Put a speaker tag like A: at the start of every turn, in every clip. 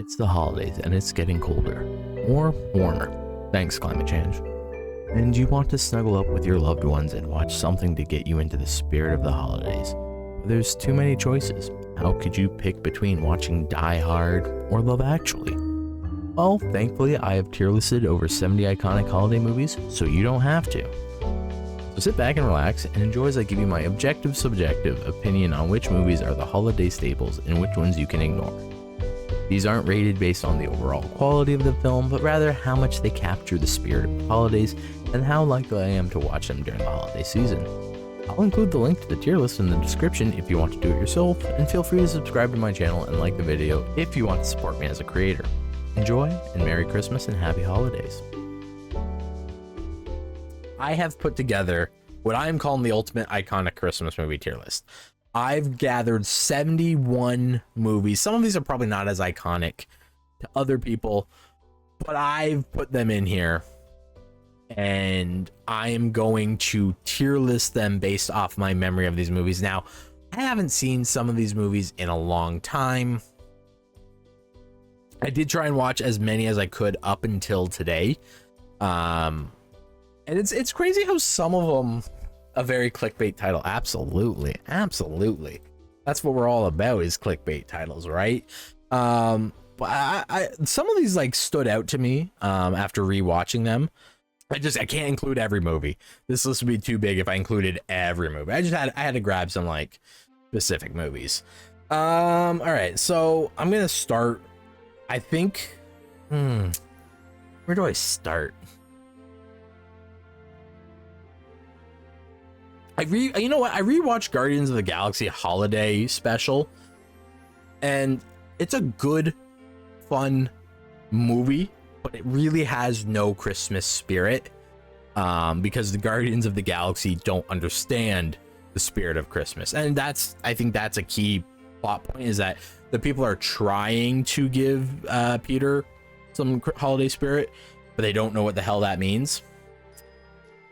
A: It's the holidays and it's getting colder, or warmer, thanks climate change. And you want to snuggle up with your loved ones and watch something to get you into the spirit of the holidays. But there's too many choices. How could you pick between watching Die Hard or Love Actually? Well, thankfully I have tier listed over 70 iconic holiday movies, so you don't have to. So sit back and relax and enjoy as I give you my objective subjective opinion on which movies are the holiday staples and which ones you can ignore. These aren't rated based on the overall quality of the film, but rather how much they capture the spirit of the holidays and how likely I am to watch them during the holiday season. I'll include the link to the tier list in the description if you want to do it yourself, and feel free to subscribe to my channel and like the video if you want to support me as a creator. Enjoy, and Merry Christmas and Happy Holidays. I have put together what I am calling the ultimate iconic Christmas movie tier list. I've gathered 71 movies. Some of these are probably not as iconic to other people, but I've put them in here and I am going to tier list them based off my memory of these movies. Now, I haven't seen some of these movies in a long time. I did try and watch as many as I could up until today. And it's crazy how some of them a very clickbait title. Absolutely. That's what we're all about, is clickbait titles, right? But I some of these like stood out to me after rewatching them. I can't include every movie. This list would be too big if I included every movie. I had to grab some like specific movies. All right, so I'm gonna start. I think where do I start? You know what? I rewatched Guardians of the Galaxy Holiday Special, and it's a good, fun movie, but it really has no Christmas spirit, because the Guardians of the Galaxy don't understand the spirit of Christmas, and I think that's a key plot point, is that the people are trying to give Peter some holiday spirit, but they don't know what the hell that means.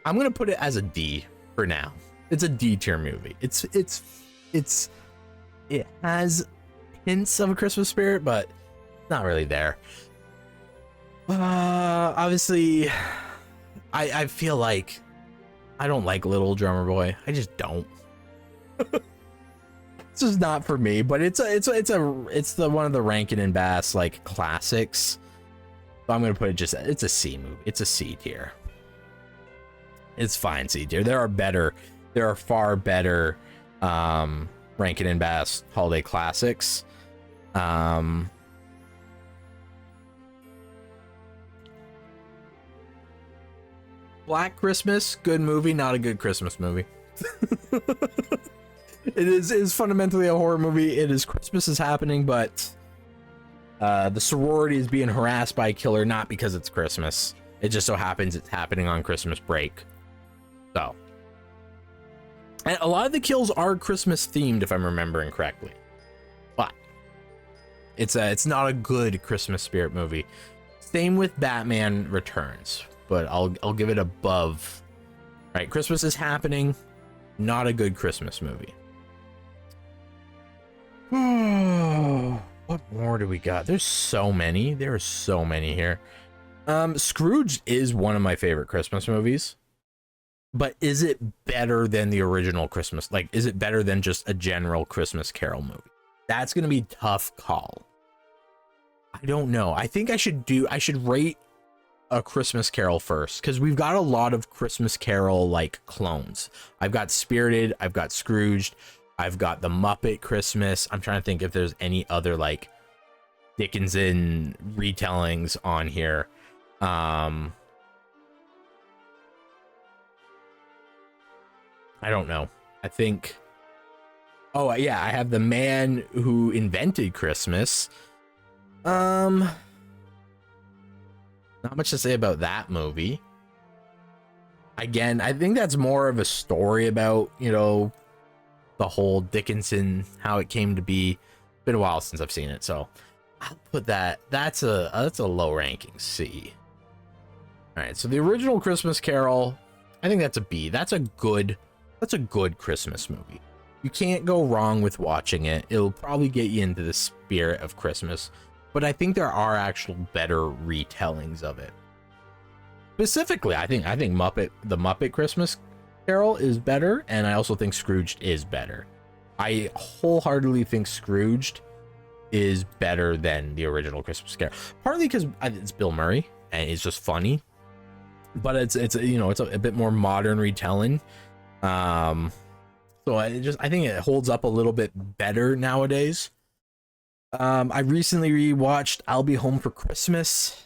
A: I'm gonna put it as a D for now. It's a D tier movie. It has hints of a Christmas spirit, but not really there. Obviously, I feel like I don't like Little Drummer Boy. I just don't. It's just not for me. But it's the one of the Rankin and Bass like classics. So I'm gonna put it it's a C movie. It's a C tier. It's fine C tier. There are far better Rankin and Bass holiday classics. Black Christmas, good movie, not a good Christmas movie. It is fundamentally a horror movie. It is Christmas is happening, but the sorority is being harassed by a killer, not because it's Christmas. It just so happens it's happening on Christmas break. So. And a lot of the kills are Christmas themed, if I'm remembering correctly, but it's not a good Christmas spirit movie. Same with Batman Returns, but I'll give it above. Right, Christmas is happening, not a good Christmas movie. What more do we got? There's so many. There are so many here. Scrooge is one of my favorite Christmas movies. But is it better than the original Christmas? Like, is it better than just a general Christmas Carol movie? That's going to be a tough call. I don't know. I think I should rate a Christmas Carol first, because we've got a lot of Christmas Carol like clones. I've got Spirited, I've got Scrooged, I've got the Muppet Christmas. I'm trying to think if there's any other like Dickinson retellings on here. I don't know. I think. Oh yeah, I have The Man Who Invented Christmas. Not much to say about that movie. Again, I think that's more of a story about, you know, the whole Dickinson, how it came to be. Been a while since I've seen it, so I'll put that. That's a low ranking C. All right, so the original Christmas Carol, I think that's a B. That's a good Christmas movie. You can't go wrong with watching it. It'll probably get you into the spirit of Christmas. but I think there are actual better retellings of it. Specifically, I think the Muppet Christmas Carol is better, and I also think Scrooged is better. I wholeheartedly think Scrooged is better than the original Christmas Carol, partly because it's Bill Murray and it's just funny, but it's you know, it's a bit more modern retelling. So I think it holds up a little bit better nowadays. I recently rewatched I'll Be Home for Christmas.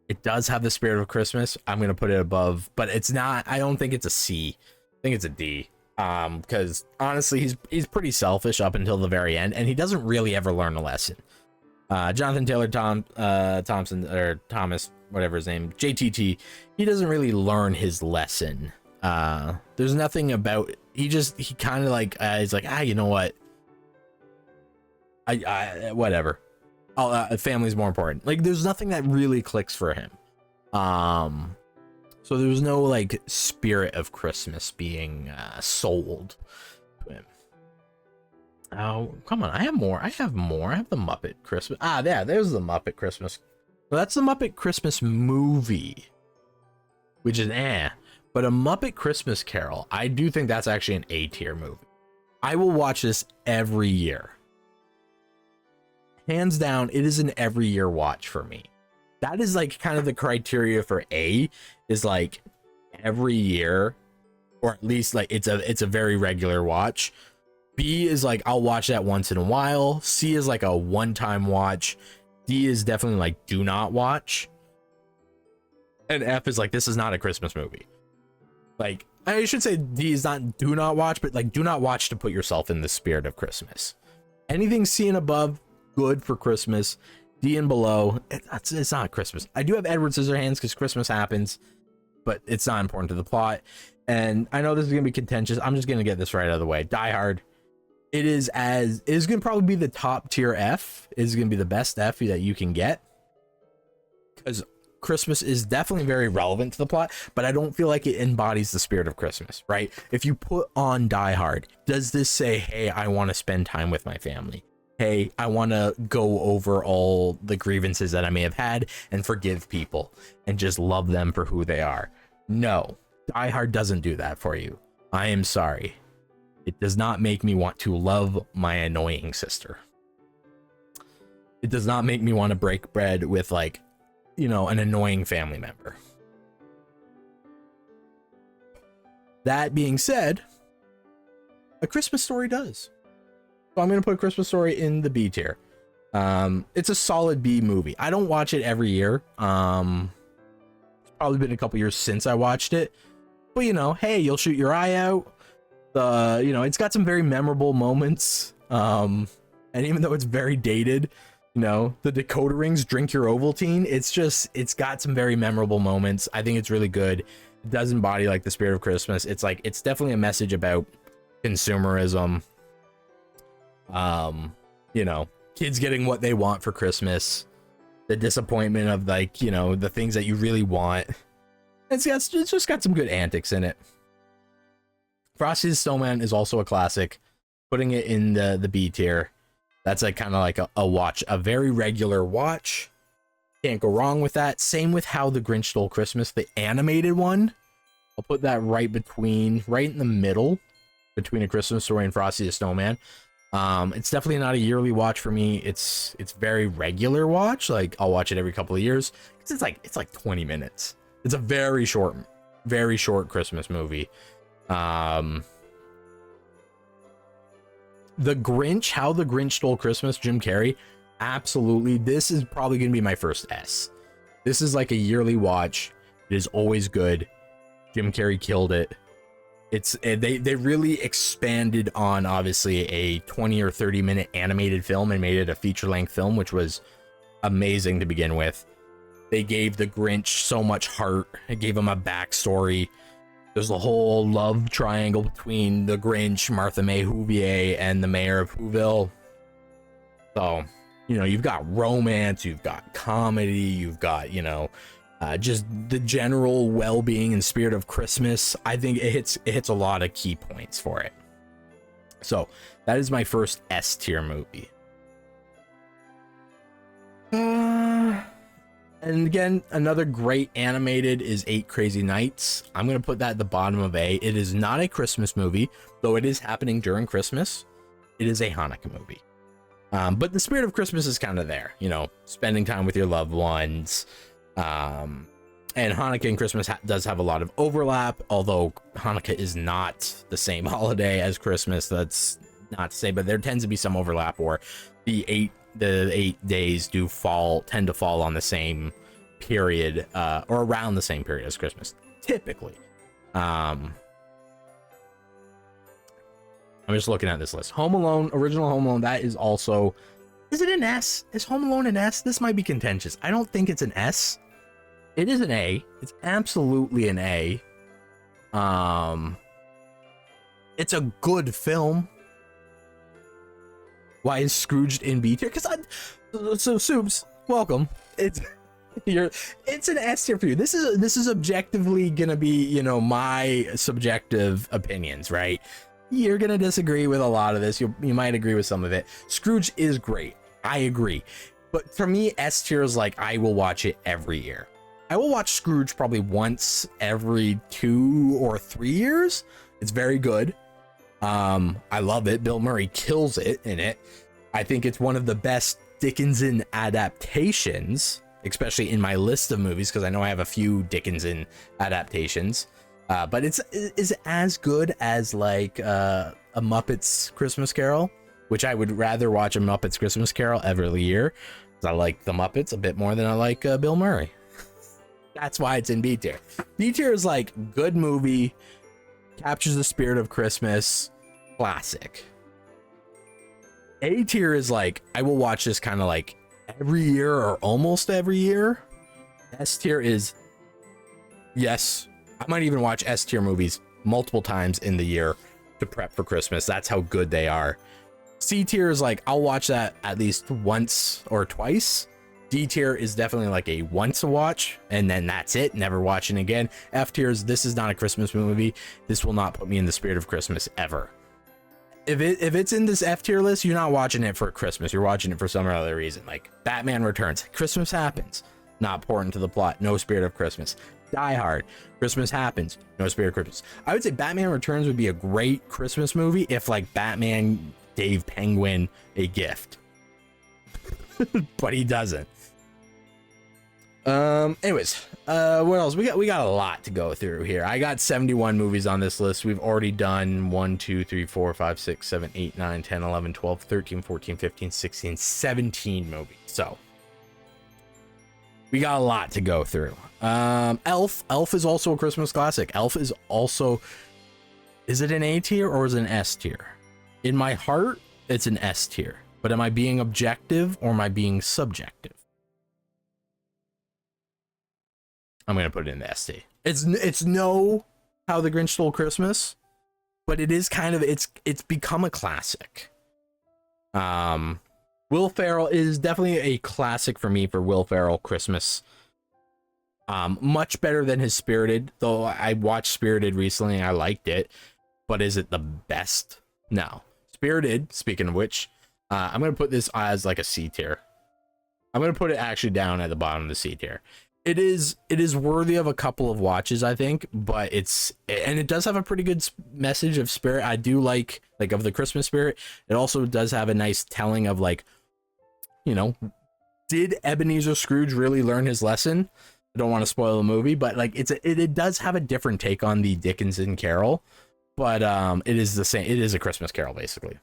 A: It does have the spirit of Christmas. I'm gonna put it above, but it's not. I don't think it's a C. I think it's a D. Because honestly, he's pretty selfish up until the very end, and he doesn't really ever learn a lesson. Jonathan Taylor Thompson, or Thomas, whatever his name, JTT, he doesn't really learn his lesson. There's nothing about. He kind of like he's like, you know what? I whatever. Family's more important. Like, there's nothing that really clicks for him. So there's no like spirit of Christmas being sold to him. Oh, come on. I have more. I have the Muppet Christmas. Yeah, there's the Muppet Christmas. Well, that's the Muppet Christmas movie, which is but a Muppet Christmas Carol, I do think that's actually an A tier movie. I will watch this every year. Hands down, it is an every year watch for me. That is like kind of the criteria for A, is like every year, or at least like it's a very regular watch. B is like I'll watch that once in a while. C is like a one-time watch. D is definitely like do not watch. And F is like this is not a Christmas movie. Like I should say D is not do not watch, but like do not watch to put yourself in the spirit of Christmas. Anything C and above, good for Christmas. D and below, it's not Christmas. I do have Edward Scissorhands because Christmas happens, but it's not important to the plot. And I know this is gonna be contentious. I'm just gonna get this right out of the way. Die Hard. It is gonna probably be the top tier F. It is gonna be the best F that you can get, because Christmas is definitely very relevant to the plot, but I don't feel like it embodies the spirit of Christmas, right? If you put on Die Hard, does this say, hey, I want to spend time with my family? Hey, I want to go over all the grievances that I may have had and forgive people and just love them for who they are? No, Die Hard doesn't do that for you. I am sorry. It does not make me want to love my annoying sister. It does not make me want to break bread with, like, you know, an annoying family member. That being said, A Christmas Story does. So I'm going to put Christmas Story in the B tier. It's a solid B movie. I don't watch it every year. It's probably been a couple years since I watched it. But, you know, hey, you'll shoot your eye out. You know, it's got some very memorable moments. And even though it's very dated, you know, the decoder rings, drink your Ovaltine. It's got some very memorable moments. I think it's really good. It does embody like the spirit of Christmas. It's like, it's definitely a message about consumerism. You know, kids getting what they want for Christmas, the disappointment of, like, you know, the things that you really want. It's just got some good antics in it. Frosty the Snowman is also a classic, putting it in the B tier. That's like kind of like a watch, a very regular watch. Can't go wrong with that. Same with How the Grinch Stole Christmas, the animated one. I'll put that right in the middle between A Christmas Story and Frosty the Snowman. It's definitely not a yearly watch for me. It's very regular watch. Like, I'll watch it every couple of years. It's like 20 minutes. It's a very short Christmas movie. The Grinch, How the Grinch Stole Christmas, Jim Carrey, absolutely. This is probably gonna be my first S. This is like a yearly watch. It is always good. Jim Carrey killed it. They really expanded on, obviously, a 20 or 30 minute animated film and made it a feature-length film, which was amazing to begin with. They gave the Grinch so much heart. It gave him a backstory. There's a whole love triangle between the Grinch, Martha May Whovier, and the mayor of Whoville. So, you know, you've got romance, you've got comedy, you've got, you know, just the general well-being and spirit of Christmas. I think it hits a lot of key points for it. So that is my first S tier movie. And again, another great animated is 8 Crazy Nights. I'm going to put that at the bottom of A. It is not a Christmas movie, though it is happening during Christmas. It is a Hanukkah movie. But the spirit of Christmas is kind of there, you know, spending time with your loved ones. And Hanukkah and Christmas does have a lot of overlap, although Hanukkah is not the same holiday as Christmas. That's not to say, but there tends to be some overlap, or the eight days tend to fall on the same period, or around the same period as Christmas, typically. I'm just looking at this list. Home Alone, original Home Alone, that is also, is it an S? Is Home Alone an S? This might be contentious. I don't think it's an S. It is an A. It's absolutely an A. It's a good film. Why is Scrooged in B tier? So Soups, welcome. It's an S tier for you. This is objectively gonna be, you know, my subjective opinions, right? You're gonna disagree with a lot of this. You might agree with some of it. Scrooge is great. I agree. But for me, S tier is like, I will watch it every year. I will watch Scrooge probably once every 2 or 3 years. It's very good. I love it. Bill Murray kills it in it. I think it's one of the best Dickinson adaptations, especially in my list of movies, because I know I have a few Dickinson adaptations. But is as good as like a Muppets Christmas Carol, which I would rather watch a Muppets Christmas Carol every year, because I like the Muppets a bit more than I like Bill Murray. That's why it's in B tier. B tier is like good movie, captures the spirit of Christmas, classic. A tier is like, I will watch this kind of like every year or almost every year. S tier is, yes, I might even watch S tier movies multiple times in the year to prep for Christmas. That's how good they are. C tier is like, I'll watch that at least once or twice. D tier is definitely like a once a watch, and then that's it, never watching again. F tier is, this is not a Christmas movie. This will not put me in the spirit of Christmas ever. If it's in this F tier list, you're not watching it for Christmas. You're watching it for some other reason. Like Batman Returns, Christmas happens, not important to the plot, no spirit of Christmas. Die Hard, Christmas happens, no spirit of Christmas. I would say Batman Returns would be a great Christmas movie if like Batman gave Penguin a gift. But he doesn't. Anyways, what else? We got a lot to go through here. I got 71 movies on this list. We've already done 1, 2, 3, 4, 5, 6, 7, 8, 9, 10, 11, 12, 13, 14, 15, 16, 17 movies. So we got a lot to go through. Elf is also a Christmas classic. Elf is also, is it an A tier or is it an S tier? In my heart, it's an S tier. But am I being objective or am I being subjective? I'm gonna put it in the ST. It's no How the Grinch Stole Christmas, but it is kind of, it's become a classic. Will Ferrell is definitely a classic for me for Will Ferrell Christmas. Much better than his Spirited, though I watched Spirited recently and I liked it, but is it the best? No. Spirited, speaking of which, I'm gonna put this as like a C tier. I'm gonna put it actually down at the bottom of the C tier. It is worthy of a couple of watches, I think, but it does have a pretty good message of spirit. I do like of the Christmas spirit. It also does have a nice telling of like, you know, did Ebenezer Scrooge really learn his lesson? I don't want to spoil the movie, but like it does have a different take on the Dickinson Carol, but it is the same. It is a Christmas Carol basically.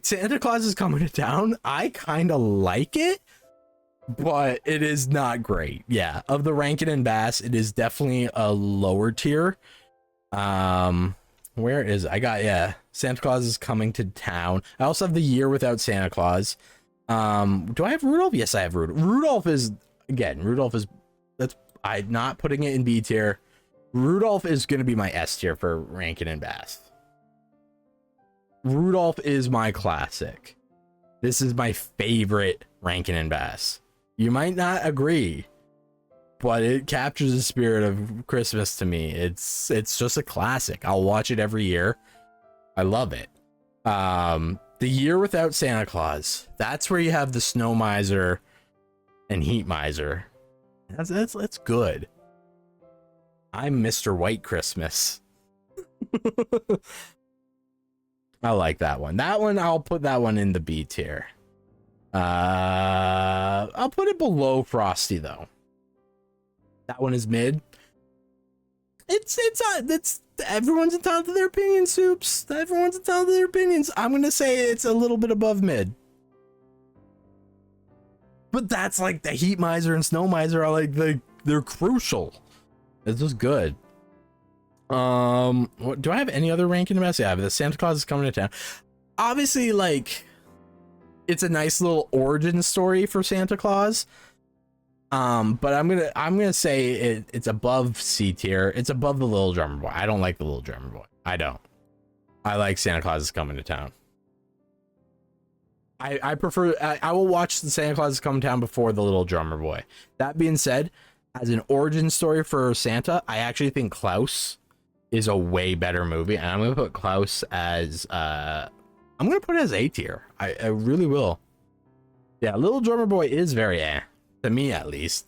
A: Santa Claus is Coming to Town. I kind of like it, but it is not great. Yeah, of the Rankin and Bass, it is definitely a lower tier. Where is it? I got, yeah, Santa Claus is Coming to Town. I also have The Year Without Santa Claus. Do I have Rudolph? Yes, I have Rudolph. I'm not putting it in B tier. Rudolph is going to be my S tier for Rankin and Bass. Rudolph is my classic. This is my favorite Rankin and Bass. You might not agree, but it captures the spirit of Christmas to me. It's just a classic. I'll watch it every year. I love it. The Year Without Santa Claus. That's where you have the snow miser and Heat Miser. That's good. I'm Mr. White Christmas. I like that one. That one, I'll put that one in the B tier. I'll put it below Frosty though. That one is mid. It's everyone's entitled to their opinions, Soups. Everyone's entitled to their opinions. I'm gonna say it's a little bit above mid. But that's like the Heat Miser and Snow Miser are like they're crucial. It's just good. What, do I have any other ranking best? Yeah, the Santa Claus is coming to town. Obviously, like, it's a nice little origin story for Santa Claus. But I'm gonna say it's above C tier. It's above the Little Drummer Boy. I don't like the Little Drummer Boy. I don't. I like Santa Claus is coming to town. I prefer. I will watch the Santa Claus is coming to town before the Little Drummer Boy. That being said, as an origin story for Santa, I actually think Klaus is a way better movie, and I'm gonna put Klaus as I'm gonna put it as A tier. I really will. Yeah, Little Drummer Boy is very to me at least.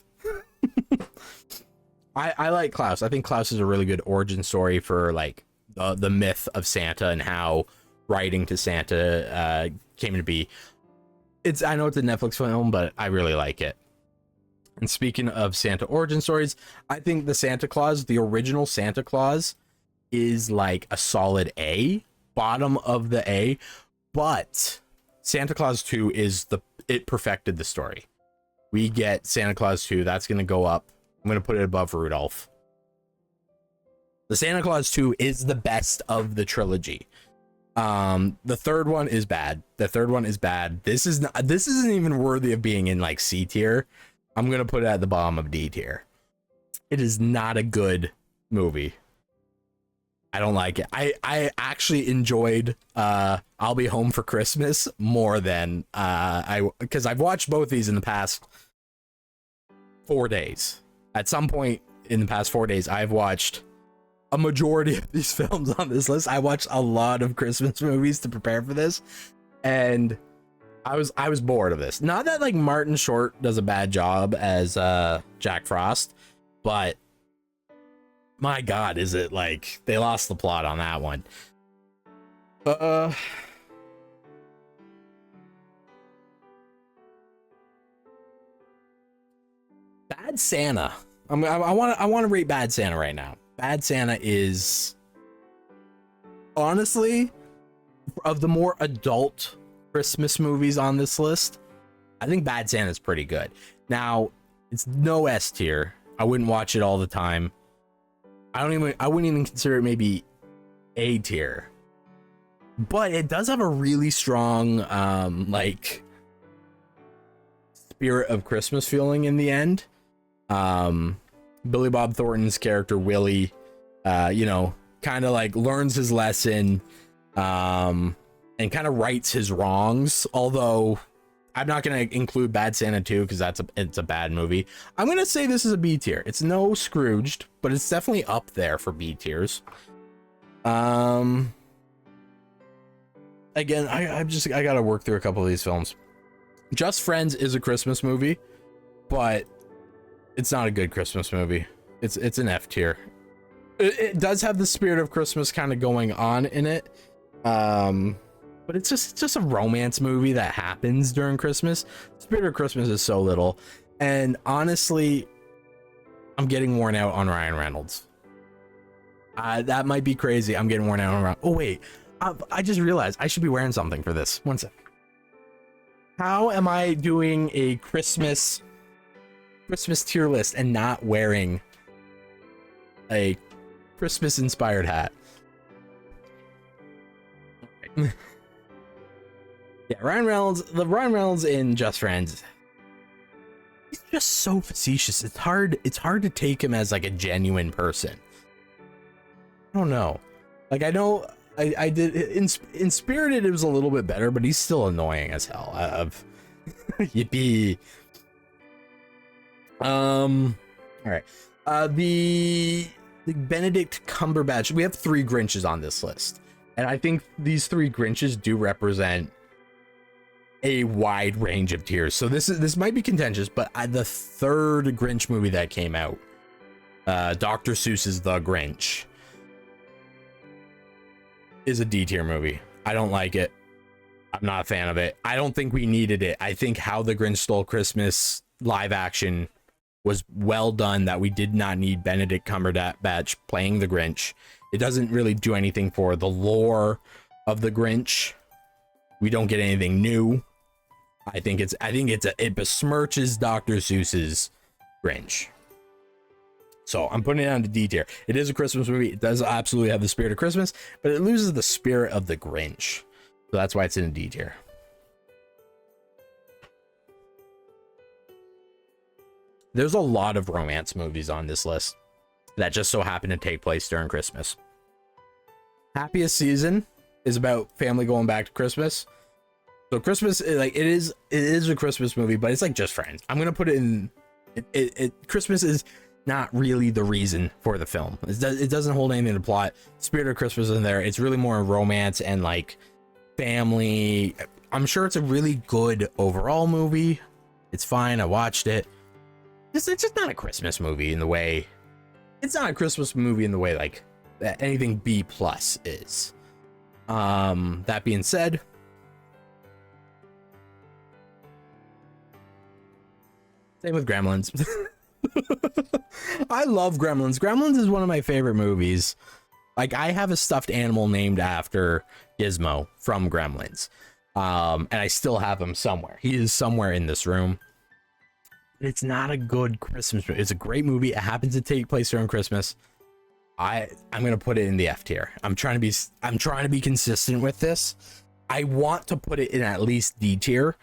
A: I like Klaus. I think Klaus is a really good origin story for like the myth of Santa and how writing to Santa came to be. I know it's a Netflix film, but I really like it. And speaking of Santa origin stories, I think the Santa Claus, the original Santa Claus, is like a solid A, bottom of the A, but Santa Claus 2 is it perfected the story. We get Santa Claus 2, that's going to go up. I'm going to put it above Rudolph. The Santa Claus 2 is the best of the trilogy. The third one is bad. This isn't even worthy of being in like C tier. I'm going to put it at the bottom of D tier. It is not a good movie. I don't like it. I actually enjoyed I'll Be Home for Christmas more than because I've watched both these in the past 4 days. At some point in the past 4 days, I've watched a majority of these films on this list. I watched a lot of Christmas movies to prepare for this, and I was bored of this. Not that like Martin Short does a bad job as Jack Frost, but my God, is it like they lost the plot on that one. Bad Santa. I want to rate Bad Santa right now. Bad Santa is honestly of the more adult Christmas movies on this list. I think Bad Santa is pretty good. Now, it's no S tier. I wouldn't watch it all the time. I wouldn't even consider it maybe A tier. But it does have a really strong like spirit of Christmas feeling in the end. Billy Bob Thornton's character Willie, kind of like learns his lesson, and kind of rights his wrongs. Although I'm not gonna include Bad Santa 2 because it's a bad movie. I'm gonna say this is a B tier. It's no Scrooged, but it's definitely up there for B tiers. Again, I gotta work through a couple of these films. Just Friends is a Christmas movie, but it's not a good Christmas movie. It's an F tier. It does have the spirit of Christmas kind of going on in it, but it's just a romance movie that happens during Christmas. The spirit of Christmas is so little, and honestly, I'm getting worn out on Ryan Reynolds. That might be crazy. I'm getting worn out on Ryan. Oh wait, I just realized I should be wearing something for this. One sec. How am I doing a Christmas tier list and not wearing a Christmas inspired hat? Okay. Yeah, Ryan Reynolds in Just Friends, he's just so facetious. It's hard to take him as like a genuine person. I don't know. Like, I know I did in Spirited it was a little bit better, but he's still annoying as hell. Yippee. All right. The Benedict Cumberbatch. We have 3 Grinches on this list, and I think these 3 Grinches do represent a wide range of tiers. So this might be contentious, but the third Grinch movie that came out, Dr. Seuss's The Grinch, is a D tier movie. I don't like it. I'm not a fan of it. I don't think we needed it. I think How the Grinch Stole Christmas live action was well done, that we did not need Benedict Cumberbatch playing the Grinch. It doesn't really do anything for the lore of the Grinch. We don't get anything new. I think it besmirches Dr. Seuss's Grinch. So I'm putting it on the D tier. It is a Christmas movie. It does absolutely have the spirit of Christmas, but it loses the spirit of the Grinch. So that's why it's in a D tier. There's a lot of romance movies on this list that just so happen to take place during Christmas. Happiest Season is about family going back to Christmas. So Christmas, like, it is a Christmas movie, but it's like just friends. I'm gonna put it in. Christmas is not really the reason for the film. It doesn't hold anything to plot. Spirit of Christmas in there. It's really more romance and like family. I'm sure it's a really good overall movie. It's fine. I watched it. It's just not a Christmas movie in the way. It's not a Christmas movie in the way like that anything B plus is. That being said, same with Gremlins. I love Gremlins. Gremlins is one of my favorite movies. Like, I have a stuffed animal named after Gizmo from Gremlins. And I still have him somewhere. He is somewhere in this room. It's not a good Christmas movie. It's a great movie. It happens to take place during Christmas. I'm gonna put it in the F tier. I'm trying to be consistent with this. I want to put it in at least D tier,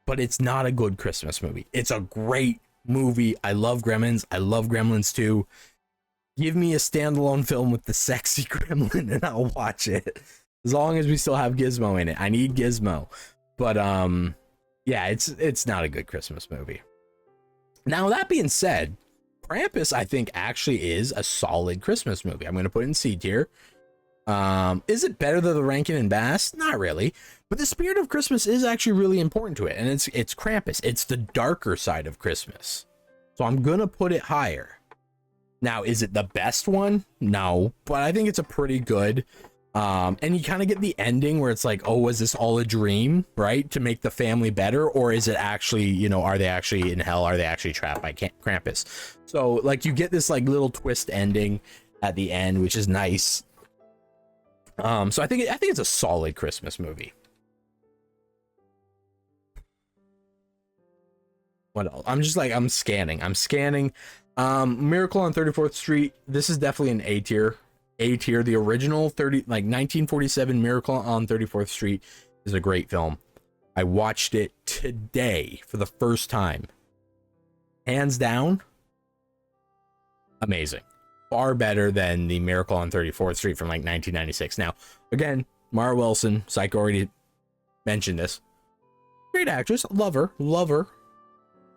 A: but it's not a good Christmas movie. It's a great movie. I love Gremlins. I love Gremlins 2. Give me a standalone film with the sexy gremlin and I'll watch it. As long as we still have Gizmo in it. I need Gizmo. But yeah, it's not a good Christmas movie. Now, that being said, Krampus, I think, actually is a solid Christmas movie. I'm going to put it in C tier. Is it better than the Rankin and Bass? Not really. But the spirit of Christmas is actually really important to it. And it's Krampus. It's the darker side of Christmas. So I'm going to put it higher. Now, is it the best one? No. But I think it's a pretty good. And you kind of get the ending where it's like, oh, was this all a dream, right? To make the family better? Or is it actually, you know, are they actually in hell? Are they actually trapped by Krampus? So, like, you get this, like, little twist ending at the end, which is nice. So I think it's a solid Christmas movie. What else? I'm scanning. Miracle on 34th Street. This is definitely an A tier. A tier. The original 1947 Miracle on 34th Street is a great film. I watched it today for the first time. Hands down, amazing. Far better than the Miracle on 34th Street from like 1996. Now, again, Mara Wilson, Psych already mentioned this. Great actress, love her.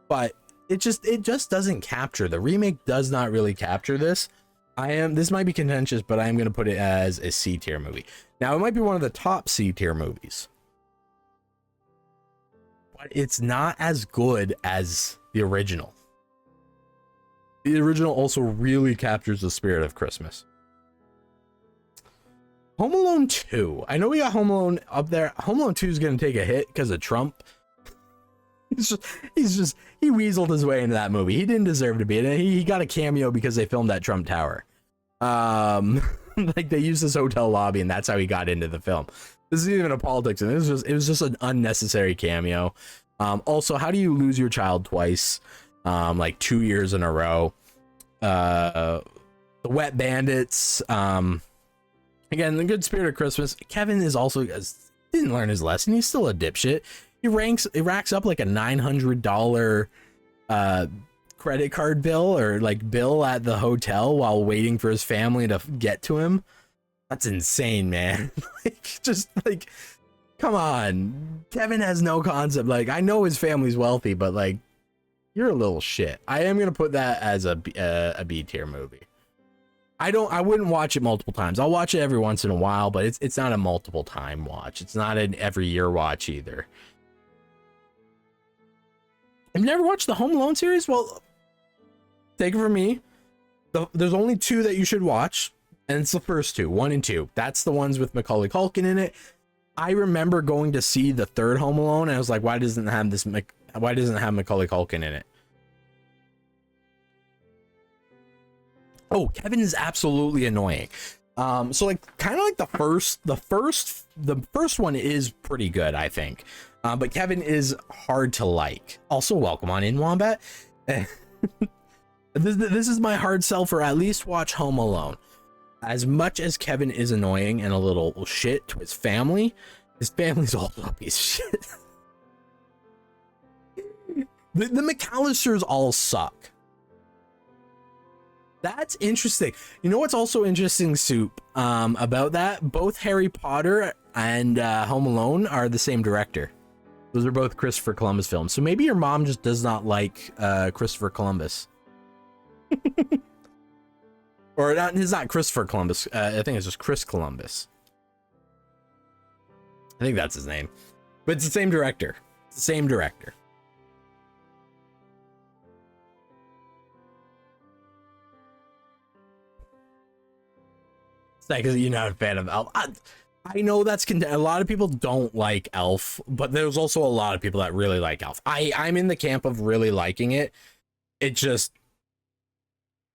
A: But it just doesn't capture. The remake does not really capture this. This might be contentious, but I am going to put it as a C tier movie. Now, it might be one of the top C tier movies, but it's not as good as the original. The original also really captures the spirit of Christmas. Home Alone 2. I know we got Home Alone up there. Home Alone 2 is going to take a hit because of Trump. He weaseled his way into that movie. He didn't deserve to be in it. He got a cameo because they filmed at Trump Tower. Like, they used his hotel lobby and that's how he got into the film. This isn't even a politics thing. It was just an unnecessary cameo. Also, how do you lose your child twice? Like 2 years in a row. The Wet Bandits. Again, the good spirit of Christmas. Kevin is also didn't learn his lesson. He's still a dipshit. He racks up like a $900 credit card bill or like bill at the hotel while waiting for his family to get to him. That's insane, man. like, come on. Kevin has no concept. Like, I know his family's wealthy, but like, you're a little shit. I am gonna put that as a B tier movie. I wouldn't watch it multiple times. I'll watch it every once in a while, but it's not a multiple time watch. It's not an every year watch either. I've never watched the Home Alone series. Well, take it from me. There's only 2 that you should watch, and it's the first 2, 1 and 2. That's the ones with Macaulay Culkin in it. I remember going to see the 3rd Home Alone, and I was like, why doesn't it have Macaulay Culkin in it? Oh, Kevin is absolutely annoying. So like kind of like the first one is pretty good, I think. But Kevin is hard to like. Also, welcome on in, Wombat. This is my hard sell for at least watch Home Alone. As much as Kevin is annoying and a little shit to his family's also a piece of shit. The McAllisters all suck. That's interesting. You know what's also interesting, Soup, about that? Both Harry Potter and Home Alone are the same director. Those are both Christopher Columbus films. So maybe your mom just does not like Christopher Columbus. Or not, it's not Christopher Columbus. I think it's just Chris Columbus. I think that's his name. But it's the same director. It's the same director. Because you're not a fan of Elf. I know that's a lot of people don't like Elf, but there's also a lot of people that really like Elf. I'm in the camp of really liking it. And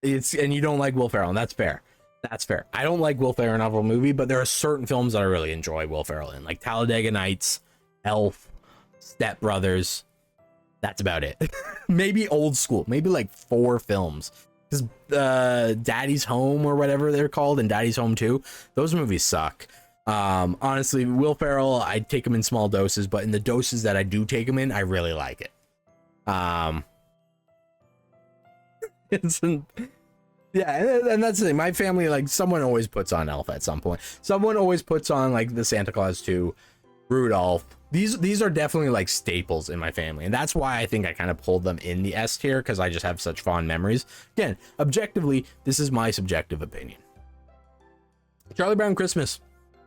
A: you don't like Will Ferrell, and that's fair. That's fair. I don't like Will Ferrell in every movie, but there are certain films that I really enjoy Will Ferrell in, like Talladega Nights, Elf, Step Brothers. That's about it. Maybe Old School, maybe like 4 films. Because Daddy's Home or whatever they're called, and Daddy's Home 2, those movies suck. Honestly, Will Ferrell, I take him in small doses, but in the doses that I do take him in, I really like it. Yeah, and that's the thing. My family, like, someone always puts on Elf at some point. Someone always puts on like the Santa Claus 2, Rudolph. These are definitely like staples in my family, and that's why I think I kind of pulled them in the S tier, because I just have such fond memories. Again, objectively, this is my subjective opinion. Charlie Brown Christmas,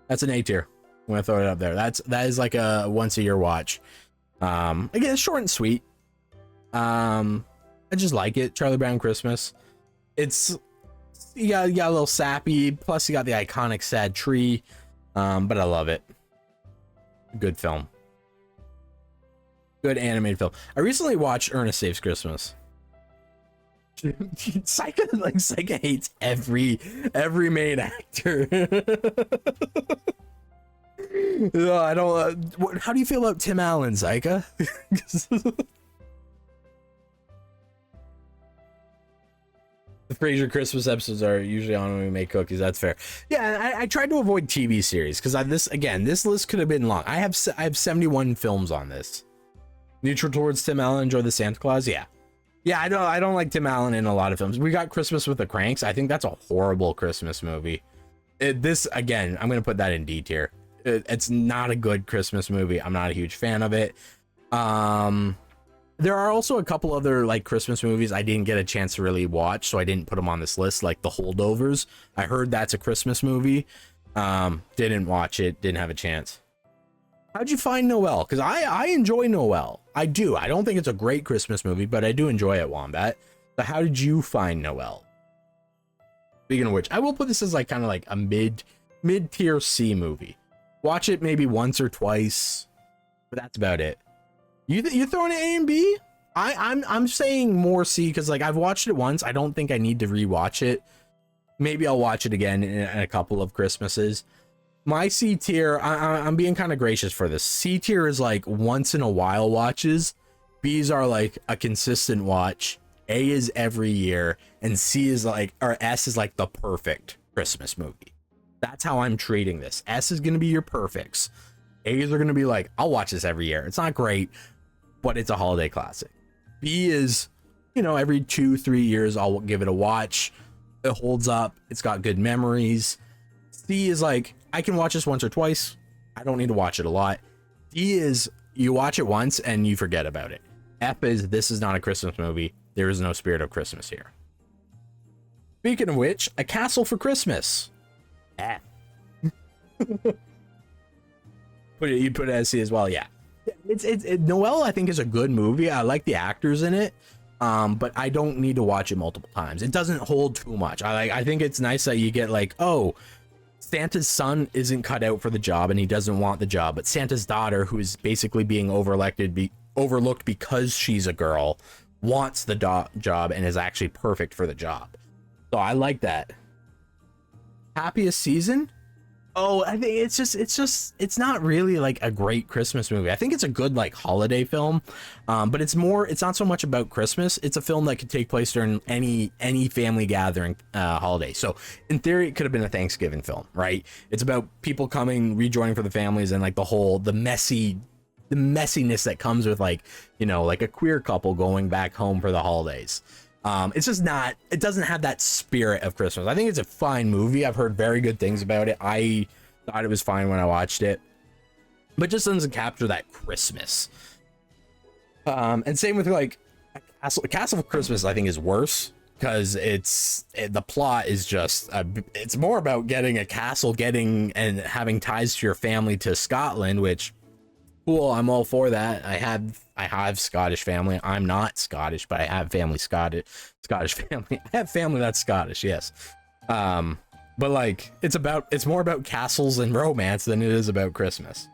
A: that's an A tier. I'm gonna throw it up there. That is like a once a year watch. Again, it's short and sweet. I just like it. Charlie Brown Christmas. You got a little sappy, plus you got the iconic sad tree, but I love it. Good film. Good animated film. I recently watched Ernest Saves Christmas. Psycho hates every main actor. No, I don't. How do you feel about Tim Allen, Psycho? The Frasier Christmas episodes are usually on when we make cookies. That's fair. Yeah, I tried to avoid TV series because this list could have been long. I have 71 films on this. Neutral towards Tim Allen. Enjoy the Santa Claus. Yeah. I don't like Tim Allen in a lot of films. We got Christmas with the Cranks. I think that's a horrible Christmas movie. This again, I'm gonna put that in D tier. It's not a good Christmas movie. I'm not a huge fan of it. There are also a couple other like Christmas movies I didn't get a chance to really watch, so I didn't put them on this list, like The Holdovers. I heard that's a Christmas movie. Didn't watch it, didn't have a chance. How'd you find Noel? Because I enjoy Noel. I do. I don't think it's a great Christmas movie, but I do enjoy it, Wombat. But how did you find Noel? Speaking of which, I will put this as like kind of like a mid-tier C movie. Watch it maybe once or twice, but that's about it. You throwing it A and B? I'm saying more C because like I've watched it once. I don't think I need to rewatch it. Maybe I'll watch it again in a couple of Christmases. My C tier, I'm being kind of gracious for this. C tier is like once in a while watches. B's are like a consistent watch. A is every year, and C is like, or S is like the perfect Christmas movie. That's how I'm treating this. S is gonna be your perfects. A's are gonna be like, I'll watch this every year. It's not great, but it's a holiday classic. B is, you know, every 2-3 years I'll give it a watch. It holds up. It's got good memories. C is like, I can watch this once or twice. I don't need to watch it a lot. D is, you watch it once and you forget about it. F is, this is not a Christmas movie. There is no spirit of Christmas here. Speaking of which, A Castle for Christmas. F. You put it as C as well, yeah. Noelle, I think, is a good movie. I like the actors in it, but I don't need to watch it multiple times. It doesn't hold too much. I think it's nice that you get like, oh, Santa's son isn't cut out for the job and he doesn't want the job, but Santa's daughter, who is basically being overlooked because she's a girl, wants the job and is actually perfect for the job. So I like that. Happiest season? Oh, I think it's not really like a great Christmas movie. I think it's a good like holiday film, but it's not so much about Christmas. It's a film that could take place during any family gathering holiday. So in theory, it could have been a Thanksgiving film, right? It's about people coming, rejoining for the families, and like the messiness that comes with like, you know, like a queer couple going back home for the holidays. It's just not, it doesn't have that spirit of Christmas. I think it's a fine movie. I've heard very good things about it. I thought it was fine when I watched it, but just doesn't capture that Christmas. And same with like Castle of Christmas, I think is worse because the plot is just, it's more about getting a castle, and having ties to your family to Scotland, which cool. I'm all for that. I have Scottish family. I'm not Scottish, but I have family Scottish family. I have family that's Scottish, yes. But like it's more about castles and romance than it is about Christmas.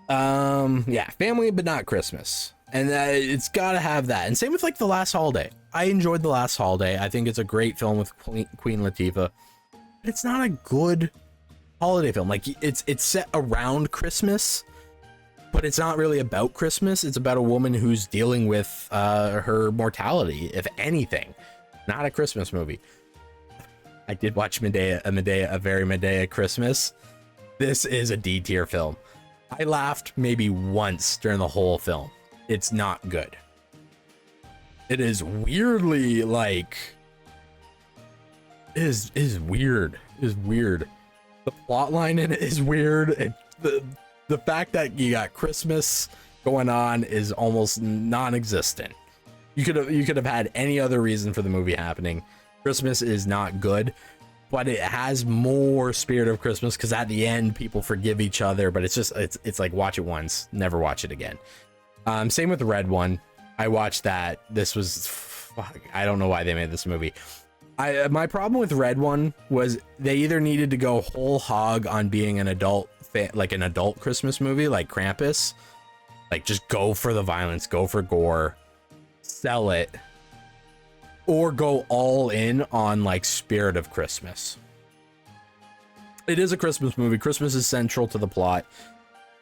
A: Yeah, family but not Christmas. And it's got to have that. And same with like The Last Holiday. I enjoyed The Last Holiday. I think it's a great film with Queen Latifah. But it's not a good holiday film. Like it's set around Christmas, but it's not really about Christmas. It's about a woman who's dealing with her mortality, if anything. Not a Christmas movie. I did watch a very Medea Christmas. This is a D tier film. I laughed maybe once during the whole film. It's not good. It is weirdly like is weird. Is weird. The plot line in it is weird. The fact that you got Christmas going on is almost non-existent. You could have had any other reason for the movie happening. Christmas is not good, but it has more spirit of Christmas because at the end people forgive each other. But it's like watch it once, never watch it again. Same with the Red One. I watched that. This was I don't know why they made this movie. My problem with Red One was they either needed to go whole hog on being an adult, like an adult Christmas movie, like Krampus, like just go for the violence, go for gore, sell it, or go all in on like spirit of Christmas. It is a Christmas movie. Christmas is central to the plot,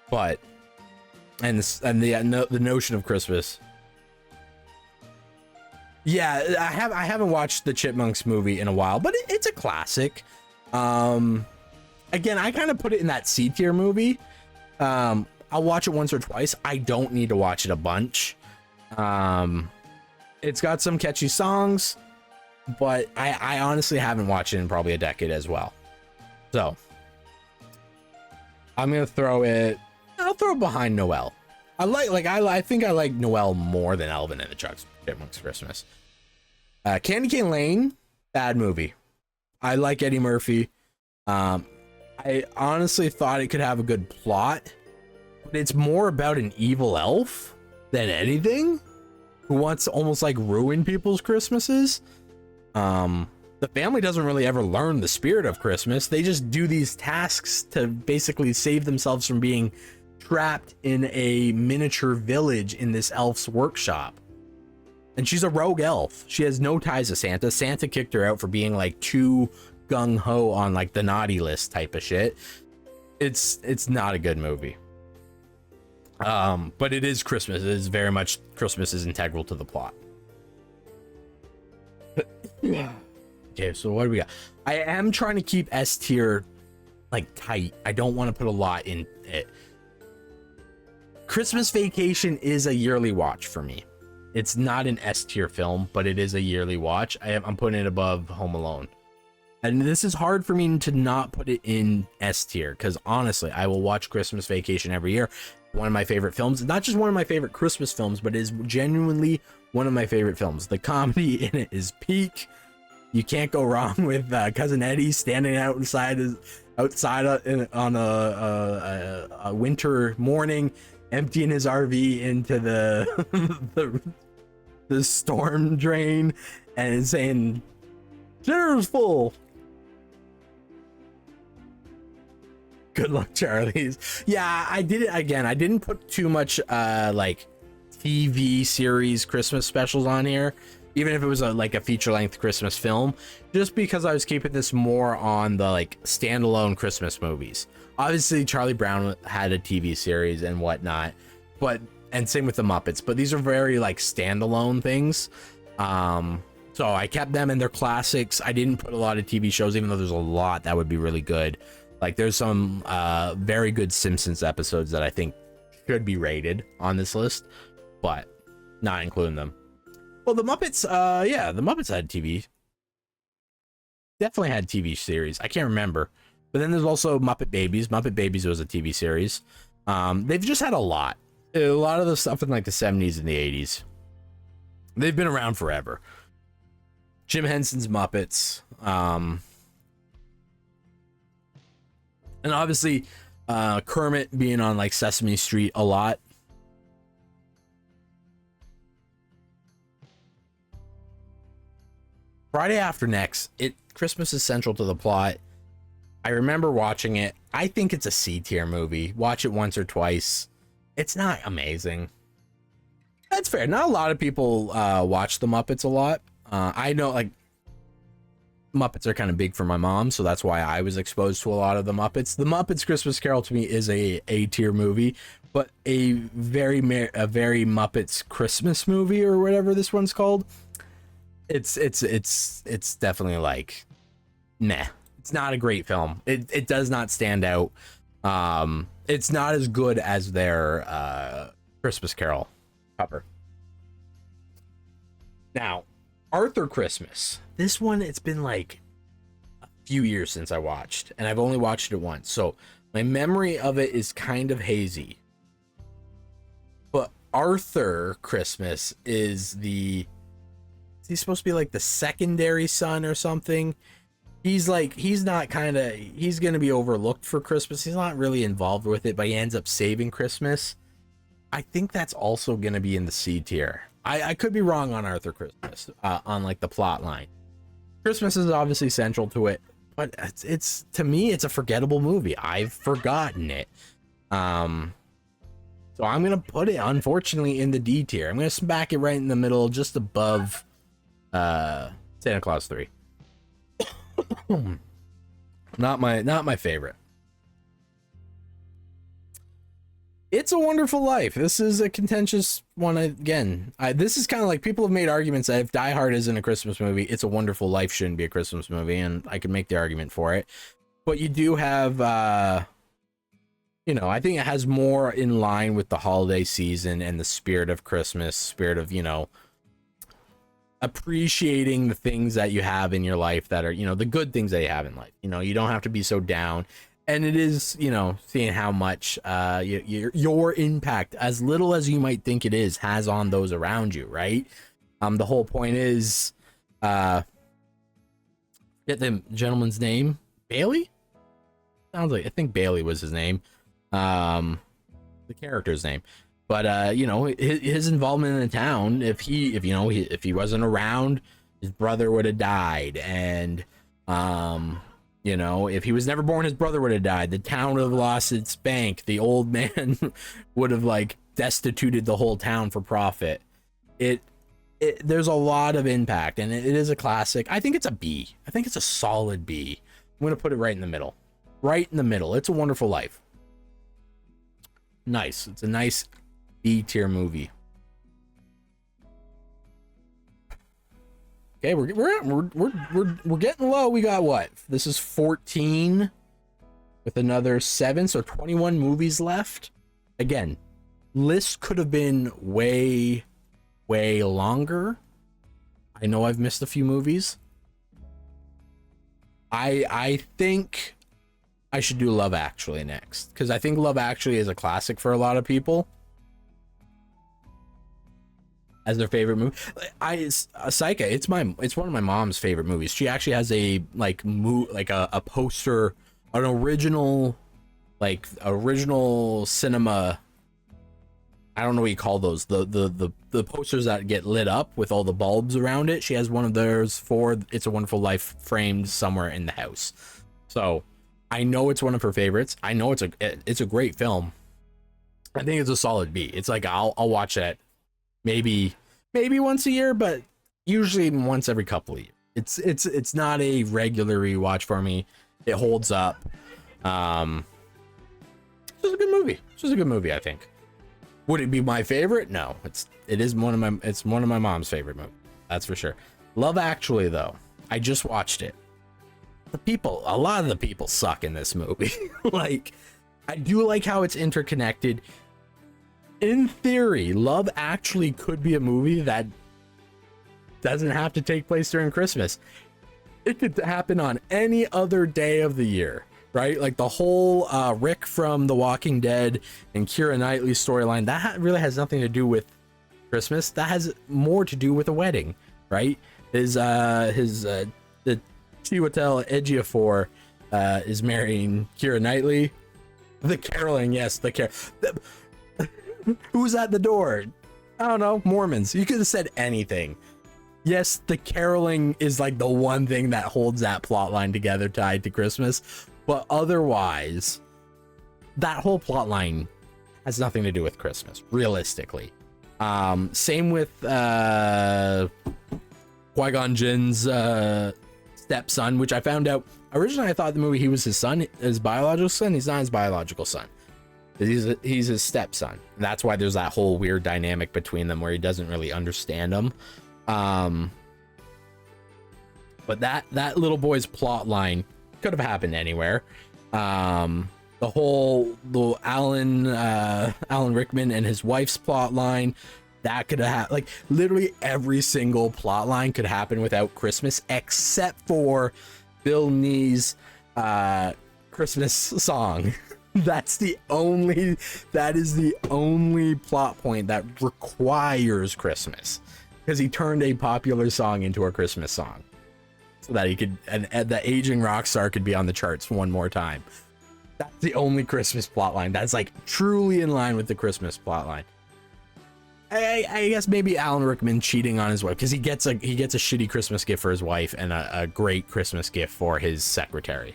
A: but the notion of Christmas. Yeah, I haven't watched the Chipmunks movie in a while, but it's a classic. Again, I kind of put it in that C tier movie. I'll watch it once or twice. I don't need to watch it a bunch. It's got some catchy songs, but I honestly haven't watched it in probably a decade as well. So I'm gonna throw it. I'll throw it behind Noelle. I think I like Noelle more than Alvin and the Chipmunks Christmas. Candy Cane Lane, bad movie. I like Eddie Murphy. I honestly thought it could have a good plot, but it's more about an evil elf than anything who wants to almost like ruin people's Christmases. The family doesn't really ever learn the spirit of Christmas. They just do these tasks to basically save themselves from being trapped in a miniature village in this elf's workshop. And she's a rogue elf. She has no ties to Santa. Santa kicked her out for being like too gung-ho on like the naughty list type of shit. It's not a good movie. But it is Christmas. It is very much Christmas is integral to the plot. Okay, so what do we got? I am trying to keep S tier like tight. I don't want to put a lot in it. Christmas Vacation is a yearly watch for me. It's not an S tier film, but it is a yearly watch. I'm putting it above Home Alone. And this is hard for me to not put it in S tier because honestly, I will watch Christmas Vacation every year. One of my favorite films, not just one of my favorite Christmas films, but is genuinely one of my favorite films. The comedy in it is peak. You can't go wrong with Cousin Eddie standing outside outside on a winter morning, emptying his RV into the storm drain and saying, "Dinner's full. Good luck, Charlie's." Yeah, I did it again. I didn't put too much like TV series Christmas specials on here, even if it was like a feature-length Christmas film, just because I was keeping this more on the like standalone Christmas movies. Obviously, Charlie Brown had a TV series and whatnot, and same with the Muppets, but these are very like standalone things. So I kept them in their classics. I didn't put a lot of TV shows, even though there's a lot that would be really good. Like there's some very good Simpsons episodes that I think should be rated on this list, but not including them. Well, the Muppets, yeah, the Muppets had TV. Definitely had TV series. I can't remember. But then there's also Muppet Babies. Muppet Babies was a TV series. They've just had a lot of the stuff in like the 70s and the 80s. They've been around forever. Jim Henson's Muppets. And obviously, Kermit being on like Sesame Street a lot. Friday After Next, Christmas is central to the plot. I remember watching it. I think it's a C tier movie. Watch it once or twice. It's not amazing. That's fair. Not a lot of people watch the Muppets a lot. I know like Muppets are kind of big for my mom, so that's why I was exposed to a lot of the Muppets. The Muppets Christmas Carol to me is a tier movie, but a very Muppets Christmas movie or whatever this one's called. It's definitely like, nah. It's not a great film. It does not stand out. It's not as good as their Christmas Carol cover. Now, Arthur Christmas. This one, it's been like a few years since I watched, and I've only watched it once, so my memory of it is kind of hazy. But Arthur Christmas is he's supposed to be like the secondary son or something. He's gonna be overlooked for Christmas. He's not really involved with it, but he ends up saving Christmas. I think that's also gonna be in the C tier. I could be wrong on Arthur Christmas, on like the plot line. Christmas is obviously central to it, but it's to me, it's a forgettable movie. I've forgotten it. So I'm gonna put it, unfortunately, in the D tier. I'm gonna smack it right in the middle, just above Santa Claus 3. Not my favorite. It's a Wonderful Life. This is a contentious one again. This is kind of like, people have made arguments that if Die Hard isn't a Christmas movie, It's a Wonderful Life shouldn't be a Christmas movie, and I can make the argument for it. But you do have, I think it has more in line with the holiday season and the spirit of Christmas, spirit of, appreciating the things that you have in your life that are, the good things that you have in life. You don't have to be so down. And it is, seeing how much your impact, as little as you might think it is, has on those around you, right? The whole point is, forget the gentleman's name, Bailey? Sounds like, I think Bailey was his name, the character's name. But his involvement in the town, if he wasn't around, his brother would have died, and if he was never born, his brother would have died. The town would have lost its bank. The old man would have like destituted the whole town for profit. There's a lot of impact, and it is a classic. I think it's a B. I think it's a solid B. I'm gonna put it right in the middle. Right in the middle. It's a Wonderful Life. Nice. It's a nice B tier movie. Okay, we're getting low. We got what? This is 14 with another 7, so 21 movies left. Again, list could have been way longer. I know I've missed a few movies. I think I should do Love Actually next, because I think Love Actually is a classic for a lot of people as their favorite movie. Psyche, it's one of my mom's favorite movies. She actually has a a poster an original, like original cinema. I don't know what you call those. The posters that get lit up with all the bulbs around it. She has one of those for It's a Wonderful Life framed somewhere in the house. So I know it's one of her favorites. I know it's a great film. I think it's a solid B. It's like I'll watch it maybe once a year, but usually once every couple of years. It's not a regular rewatch for me. It holds up. It's just a good movie. It's just a good movie, I think. Would it be my favorite? No. It's one of my mom's favorite movies. That's for sure. Love Actually, though, I just watched it. A lot of the people suck in this movie. Like, I do like how it's interconnected. In theory, Love Actually could be a movie that doesn't have to take place during Christmas. It could happen on any other day of the year, right? Like the whole Rick from The Walking Dead and Keira Knightley storyline, that really has nothing to do with Christmas. That has more to do with a wedding, right? The Chiwetel Ejiofor is marrying Keira Knightley. The caroling, yes, who's at the door? I don't know, Mormons. You could have said anything. Yes, the caroling is like the one thing that holds that plot line together tied to Christmas, but otherwise that whole plot line has nothing to do with Christmas, realistically. Same with Qui-Gon Jinn's stepson, which I found out originally. I thought the movie he was his son, his biological son. He's not his biological son. He's his stepson. That's why there's that whole weird dynamic between them where he doesn't really understand him. But that little boy's plot line could have happened anywhere. The Alan Rickman and his wife's plot line, that could have like literally every single plot line could happen without Christmas, except for Bill Nee's Christmas song. That is the only plot point that requires Christmas, because he turned a popular song into a Christmas song so that he could, and the aging rock star could be on the charts one more time. That's the only Christmas plotline that's like truly in line with the Christmas plotline. I guess maybe Alan Rickman cheating on his wife, because he gets a shitty Christmas gift for his wife and a great Christmas gift for his secretary.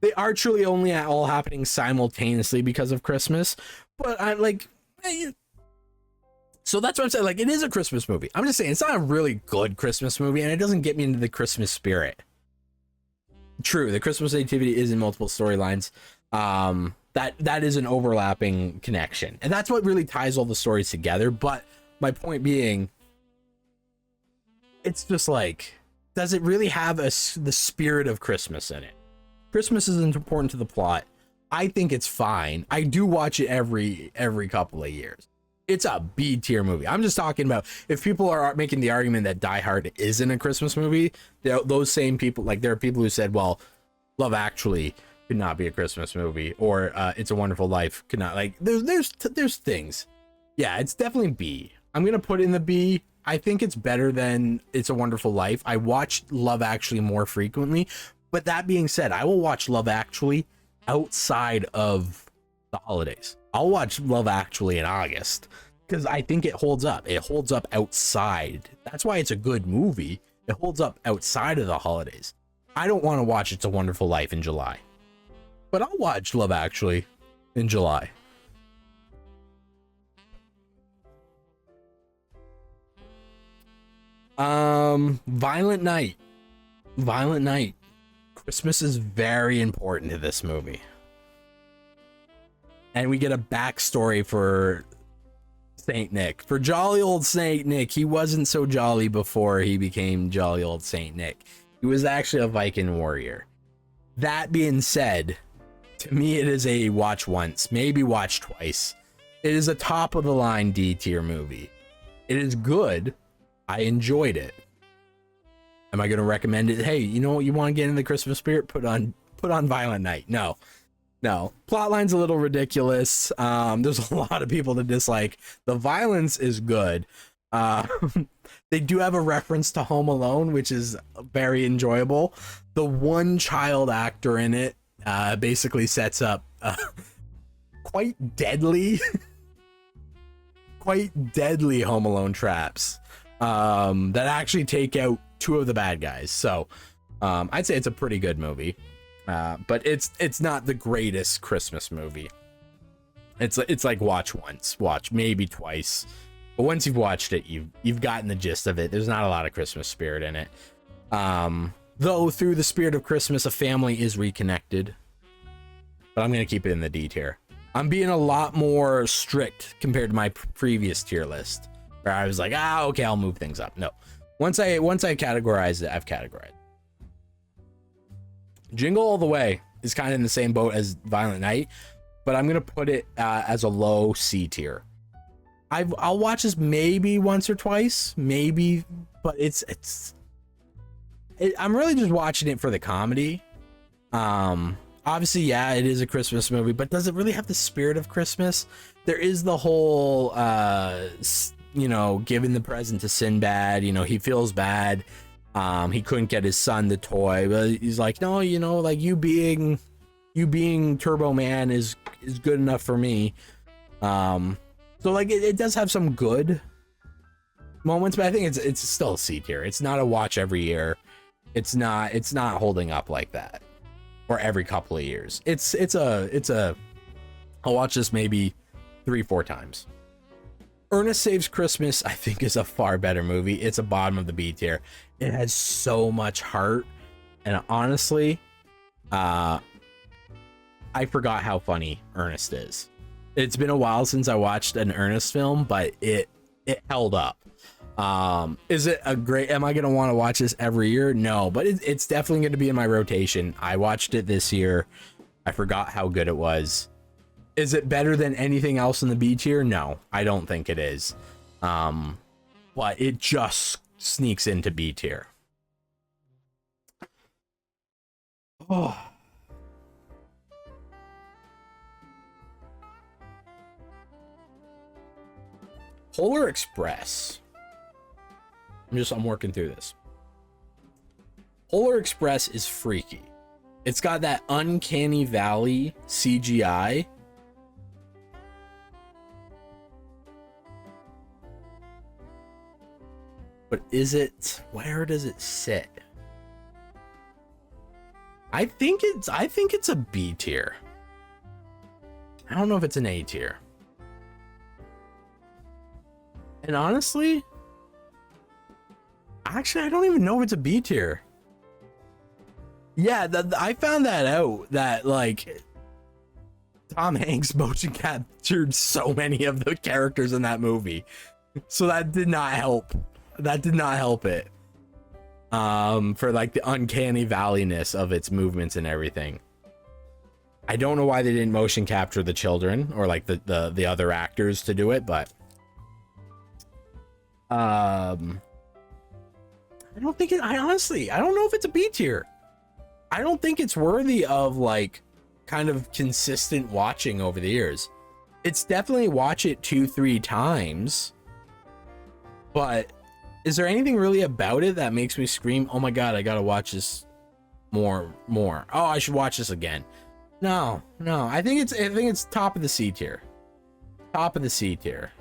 A: They are truly only all happening simultaneously because of Christmas, but I like. So that's what I'm saying. Like, it is a Christmas movie. I'm just saying it's not a really good Christmas movie, and it doesn't get me into the Christmas spirit. True, the Christmas nativity is in multiple storylines. That is an overlapping connection, and that's what really ties all the stories together. But my point being, it's just like, does it really have the spirit of Christmas in it? Christmas isn't important to the plot. I think it's fine. I do watch it every couple of years. It's a B tier movie. I'm just talking about if people are making the argument that Die Hard isn't a Christmas movie, those same people, like there are people who said, well, Love Actually could not be a Christmas movie, or It's a Wonderful Life could not. Like there's things. Yeah, it's definitely B. I'm gonna put it in the B. I think it's better than It's a Wonderful Life. I watch Love Actually more frequently, but that being said, I will watch Love Actually outside of the holidays. I'll watch Love Actually in August because I think it holds up. It holds up outside. That's why it's a good movie. It holds up outside of the holidays. I don't want to watch It's a Wonderful Life in July, but I'll watch Love Actually in July. Violent Night. Violent Night. Christmas is very important to this movie. And we get a backstory for Saint Nick. For jolly old Saint Nick, he wasn't so jolly before he became jolly old Saint Nick. He was actually a Viking warrior. That being said, to me it is a watch once, maybe watch twice. It is a top of the line D tier movie. It is good. I enjoyed it. Am I going to recommend it? Hey, you know what? You want to get in the Christmas spirit? Put on Violent Night. No. Plotline's a little ridiculous. There's a lot of people that dislike. The violence is good. Uh, they do have a reference to Home Alone, which is very enjoyable. The one child actor in it basically sets up quite deadly, quite deadly Home Alone traps that actually take out two of the bad guys. So I'd say it's a pretty good movie, but it's not the greatest Christmas movie. It's like watch once, watch maybe twice, but once you've watched it, you've gotten the gist of it. There's not a lot of Christmas spirit in it. Though through the spirit of Christmas, a family is reconnected. But I'm gonna keep it in the D tier. I'm being a lot more strict compared to my previous tier list, where I was like, okay, I'll move things up. No, once I categorize it, I've categorized. Jingle All the Way is kind of in the same boat as Violent Night, but I'm gonna put it as a low C tier. I'll watch this maybe once or twice, maybe, but I'm really just watching it for the comedy. Obviously, yeah, it is a Christmas movie, but does it really have the spirit of Christmas? There is the whole, giving the present to Sinbad. He feels bad. He couldn't get his son the toy, but he's like, no, like you being Turbo Man is good enough for me. So like it does have some good moments, but I think it's still a C tier. It's not a watch every year. It's not holding up like that. Or every couple of years. I'll watch this maybe 3-4 times. Ernest Saves Christmas, I think, is a far better movie. It's a bottom of the B tier. It has so much heart, and honestly, I forgot how funny Ernest is. It's been a while since I watched an Ernest film, but it held up. Is it a great, am I going to want to watch this every year? No, but it's definitely going to be in my rotation. I watched it this year. I forgot how good it was. Is it better than anything else in the B tier? No, I don't think it is. But it just sneaks into B tier. Oh. Polar Express. I'm working through this. Polar Express is freaky. It's got that uncanny valley CGI. But where does it sit? I think it's a B tier. I don't know if it's an A tier. And honestly, actually, I don't even know if it's a B tier. Yeah, I found that out, that like Tom Hanks motion captured so many of the characters in that movie, so that did not help. That did not help it. For like the uncanny valleyness of its movements and everything. I don't know why they didn't motion capture the children or like the other actors to do it, but I don't think I don't know if it's a B tier. I don't think it's worthy of like kind of consistent watching over the years. It's definitely watch it 2-3 times, but is there anything really about it that makes me scream, oh my god, I gotta watch this more? Oh, I should watch this again. No, I think it's top of the C tier. Top of the C tier.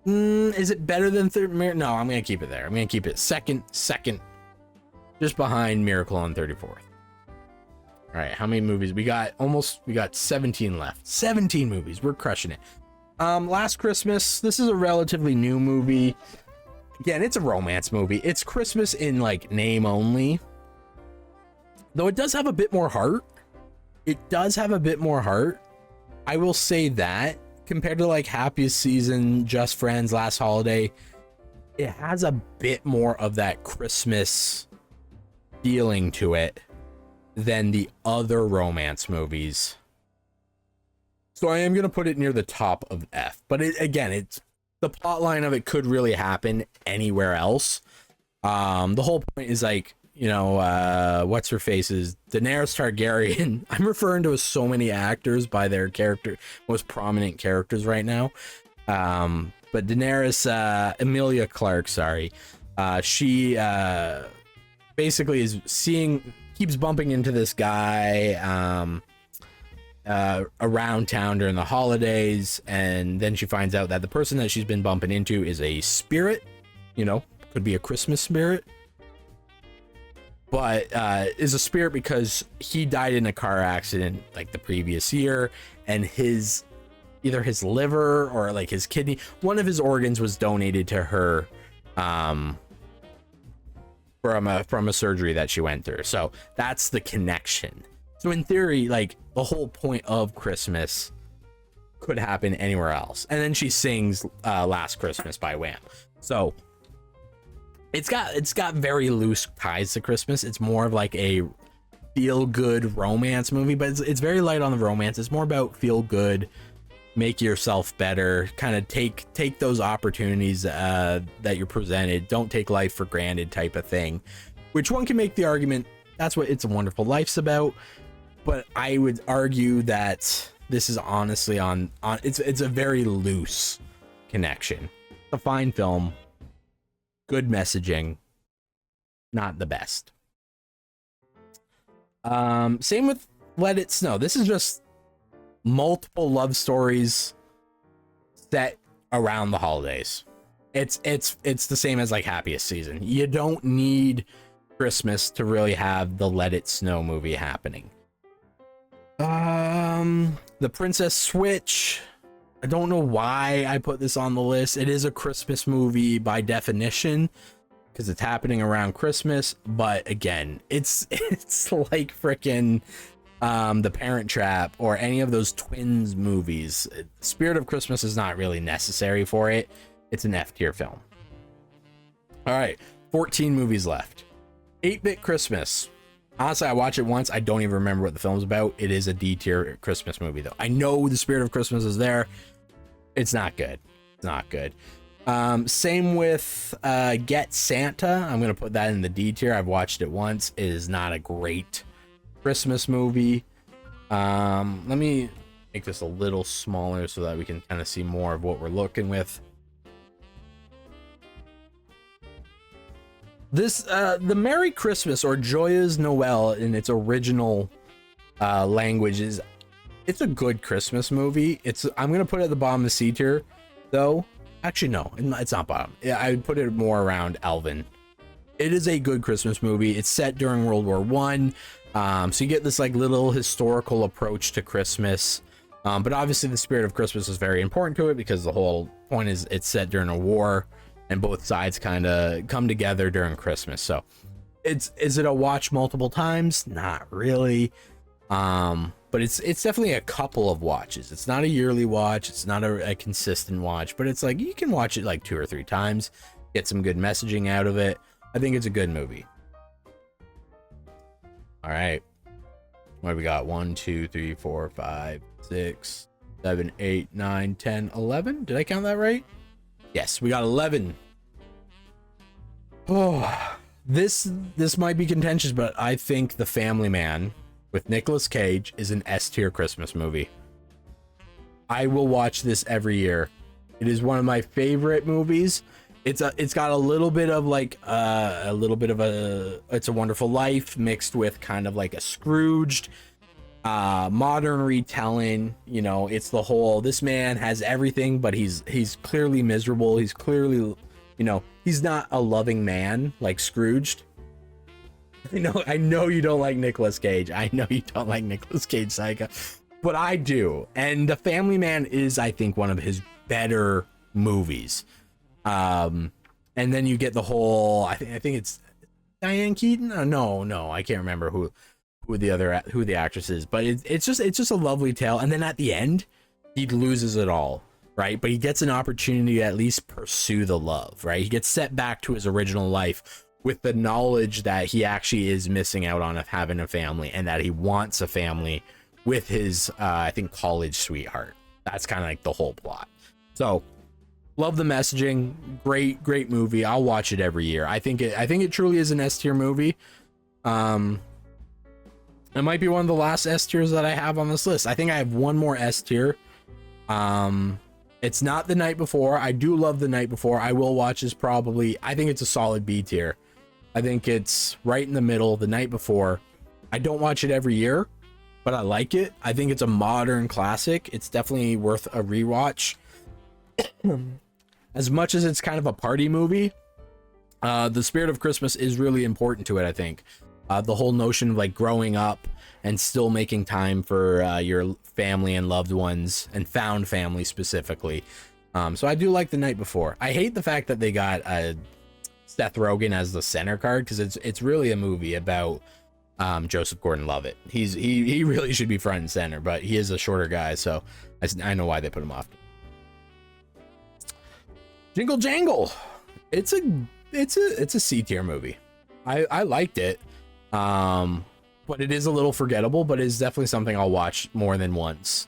A: Is it better than Third Mirror? No, I'm gonna keep it there. I'm gonna keep it second, just behind Miracle on 34th. All right, how many movies we got? We got 17 left. 17 movies. We're crushing it. Last Christmas. This is a relatively new movie. Again, it's a romance movie. It's Christmas in like name only, though it does have a bit more heart. I will say that compared to like Happiest Season, Just Friends, Last Holiday, it has a bit more of that Christmas feeling to it than the other romance movies. So I am going to put it near the top of F, but it's the plot line of it could really happen anywhere else. The whole point is like, what's her face is Daenerys Targaryen. I'm referring to so many actors by their most prominent characters right now. but Daenerys, Emilia Clarke, sorry, she basically keeps bumping into this guy around town during the holidays, and then she finds out that the person that she's been bumping into is a spirit, could be a Christmas spirit, but is a spirit because he died in a car accident like the previous year, and either his liver or like his kidney, one of his organs was donated to her from a surgery that she went through. So that's the connection. So in theory, like, the whole point of Christmas could happen anywhere else. And then she sings Last Christmas by Wham. So it's got very loose ties to Christmas. It's more of like a feel good romance movie, but it's very light on the romance. It's more about feel good, make yourself better, kind of take those opportunities that you're presented, don't take life for granted type of thing, which one can make the argument that's what It's a Wonderful Life's about. But I would argue that this is honestly on it's a very loose connection. A fine film, good messaging, not the best. Same with Let It Snow. This is just multiple love stories set around the holidays. It's the same as like Happiest Season. You don't need Christmas to really have the Let It Snow movie happening. The Princess Switch, I don't know why I put this on the list. It is a Christmas movie by definition because it's happening around Christmas, but again, it's like freaking The Parent Trap or any of those Twins movies. Spirit of Christmas is not really necessary for it. It's an F tier film. All right, 14 movies left. 8-Bit Christmas. Honestly, I watched it once. I don't even remember what the film's about. It is a D tier Christmas movie, though. I know the spirit of Christmas is there. It's not good. It's not good. Same with Get Santa. I'm going to put that in the D tier. I've watched it once. It is not a great Christmas movie. Let me make this a little smaller so that we can kind of see more of what we're looking with. This the Merry Christmas or Joyeux Noel in its original language it's a good Christmas movie. I'm gonna put it at the bottom of the C tier though. Actually no, it's not bottom. Yeah, I would put it more around Elvin. It is a good Christmas movie. It's set during World War I, so you get this like little historical approach to Christmas, but obviously the spirit of Christmas is very important to it because the whole point is it's set during a war and both sides kind of come together during Christmas. So is it a watch multiple times? Not really. But it's definitely a couple of watches. It's not a yearly watch. It's not a consistent watch, but it's like you can watch it like 2 or 3 times, get some good messaging out of it. I think it's a good movie. All right. What do we got? 1, 2, 3, 4, 5, 6, 7, 8, 9, 10, 11. Did I count that right? Yes, we got 11. Oh, this might be contentious, but I think The Family Man with Nicolas Cage is an S tier Christmas movie. I will watch this every year. It is one of my favorite movies. It's got a little bit of like It's a Wonderful Life mixed with kind of like a Scrooged modern retelling. It's the whole, this man has everything but he's clearly miserable. He's clearly, he's not a loving man like Scrooged. I know you don't like Nicolas Cage. I know you don't like Nicolas Cage, Psycho, but I do. And The Family Man is, I think, one of his better movies. And then you get the whole, I think it's Diane Keaton. No, I can't remember who the actress is, but it's just a lovely tale. And then at the end, he loses it all, right? But he gets an opportunity to at least pursue the love, right? He gets set back to his original life with the knowledge that he actually is missing out on having a family, and that he wants a family with his I think college sweetheart. That's kind of like the whole plot. So love the messaging. Great movie. I'll watch it every year. I think it truly is an S tier movie. It might be one of the last S tiers that I have on this list. I think I have one more S tier.
B: It's not The Night Before. I do love The Night Before. I will watch this probably. I think it's a solid B tier. I think it's right in the middle. The Night Before. I don't watch it every year, but I like it. I think it's a modern classic. It's definitely worth a rewatch. As much as it's kind of a party movie, the spirit of Christmas is really important to it, I think. The whole notion of like growing up and still making time for your family and loved ones, and found family specifically. So I do like The Night Before. I hate the fact that they got Seth Rogen as the center card, because it's really a movie about Joseph Gordon-Levitt. He really should be front and center, but he is a shorter guy, so I know why they put him off. Jingle Jangle. It's a C tier movie. I liked it. But it is a little forgettable, but it's definitely something I'll watch more than once.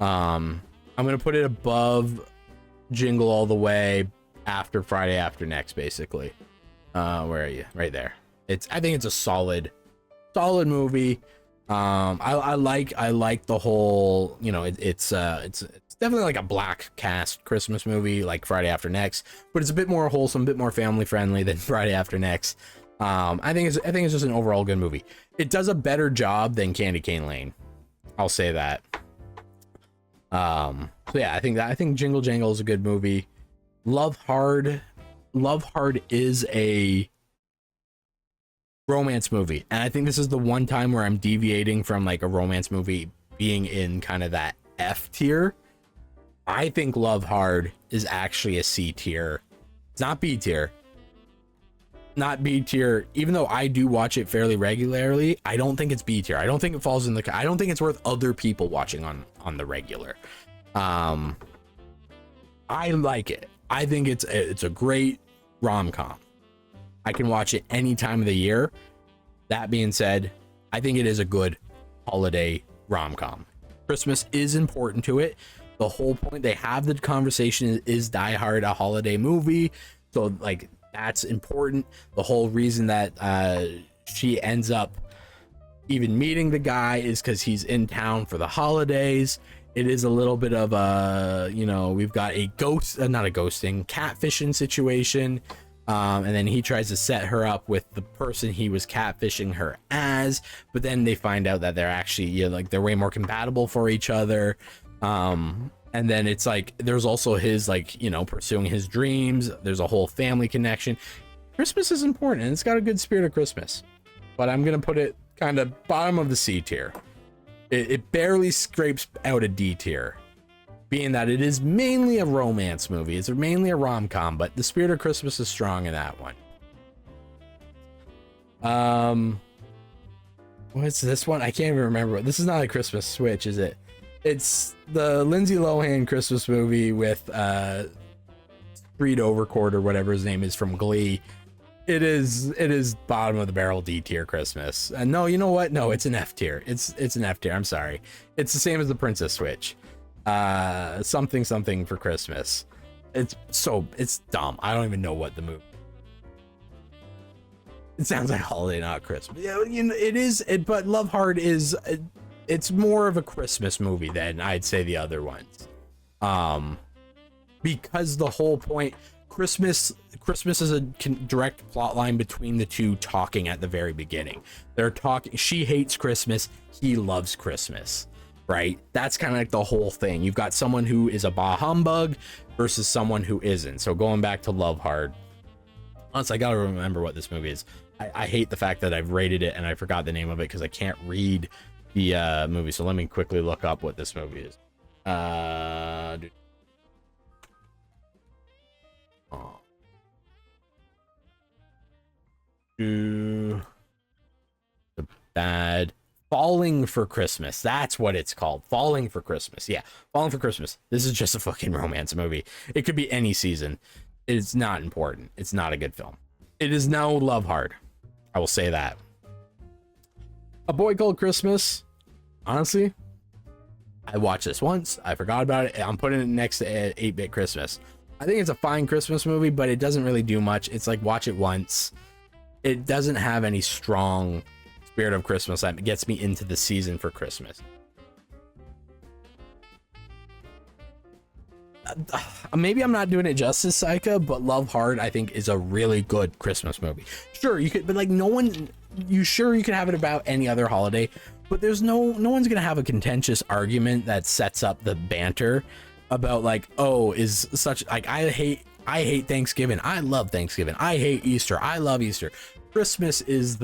B: I'm gonna put it above Jingle All the Way, after Friday After Next, basically. Where are you? Right there. I think it's a solid movie. I like the whole, you know, it's definitely like a black cast Christmas movie like Friday After Next, but it's a bit more wholesome, a bit more family friendly than Friday After Next. I think it's just an overall good movie. It does a better job than Candy Cane Lane. I'll say that. So yeah, I think Jingle Jangle is a good movie. Love Hard is a romance movie, and I think this is the one time where I'm deviating from like a romance movie being in kind of that F tier. I think Love Hard is actually a C tier. It's not B tier. Not B tier, even though I do watch it fairly regularly. I don't think it's B tier. I don't think it falls in I don't think it's worth other people watching on the regular. I like it. I think it's a great rom-com. I can watch it any time of the year. That being said, I think it is a good holiday rom-com. Christmas is important to it. The whole point they have the conversation is Die Hard a holiday movie, so like that's important. The whole reason that she ends up even meeting the guy is because he's in town for the holidays. It is a little bit of a, you know, we've got a not a ghosting, catfishing situation. And then he tries to set her up with the person he was catfishing her as, but then they find out that they're actually, you know, like they're way more compatible for each other. And then it's like, there's also his, like, you know, pursuing his dreams. There's a whole family connection. Christmas is important, and it's got a good spirit of Christmas, but I'm going to put it kind of bottom of the C tier. It barely scrapes out a D tier, being that it is mainly a romance movie. It's mainly a rom-com, but the spirit of Christmas is strong in that one. What's this one? I can't even remember. This is not a Christmas Switch, is it? It's the Lindsay Lohan Christmas movie with Street Overcourt or whatever his name is from Glee. It is bottom of the barrel D tier Christmas. And no, you know what? No, it's an F tier. It's an F tier. I'm sorry. It's the same as the Princess Switch. Something for Christmas. It's dumb. I don't even know what the movie. It sounds like holiday, not Christmas. Yeah, you know, it is. But Love Hard is. It's more of a Christmas movie than I'd say the other ones. Because the whole point, Christmas is a direct plot line between the two talking at the very beginning. They're talking. She hates Christmas. He loves Christmas. Right? That's kind of like the whole thing. You've got someone who is a bah humbug versus someone who isn't. So going back to Love Hard. Honestly, I gotta remember what this movie is. I hate the fact that I've rated it and I forgot the name of it because I can't read the movie. So let me quickly look up what this movie is. Bad. Falling for Christmas. That's what it's called. Falling for Christmas. Yeah, Falling for Christmas. This is just a fucking romance movie. It could be any season. It's not important. It's not a good film. It is no Love Hard. I will say that. A Boy Called Christmas. Honestly, I watched this once. I forgot about it. I'm putting it next to 8-Bit Christmas. I think it's a fine Christmas movie, but it doesn't really do much. It's like watch it once. It doesn't have any strong spirit of Christmas that gets me into the season for Christmas. maybe I'm not doing it justice, Saika, but Love Hard I think is a really good Christmas movie. Sure, you could, but like no one, you could have it about any other holiday, but there's no one's gonna have a contentious argument that sets up the banter about like, oh, is such like I hate Thanksgiving, I love Thanksgiving, I hate Easter, I love Easter. Christmas is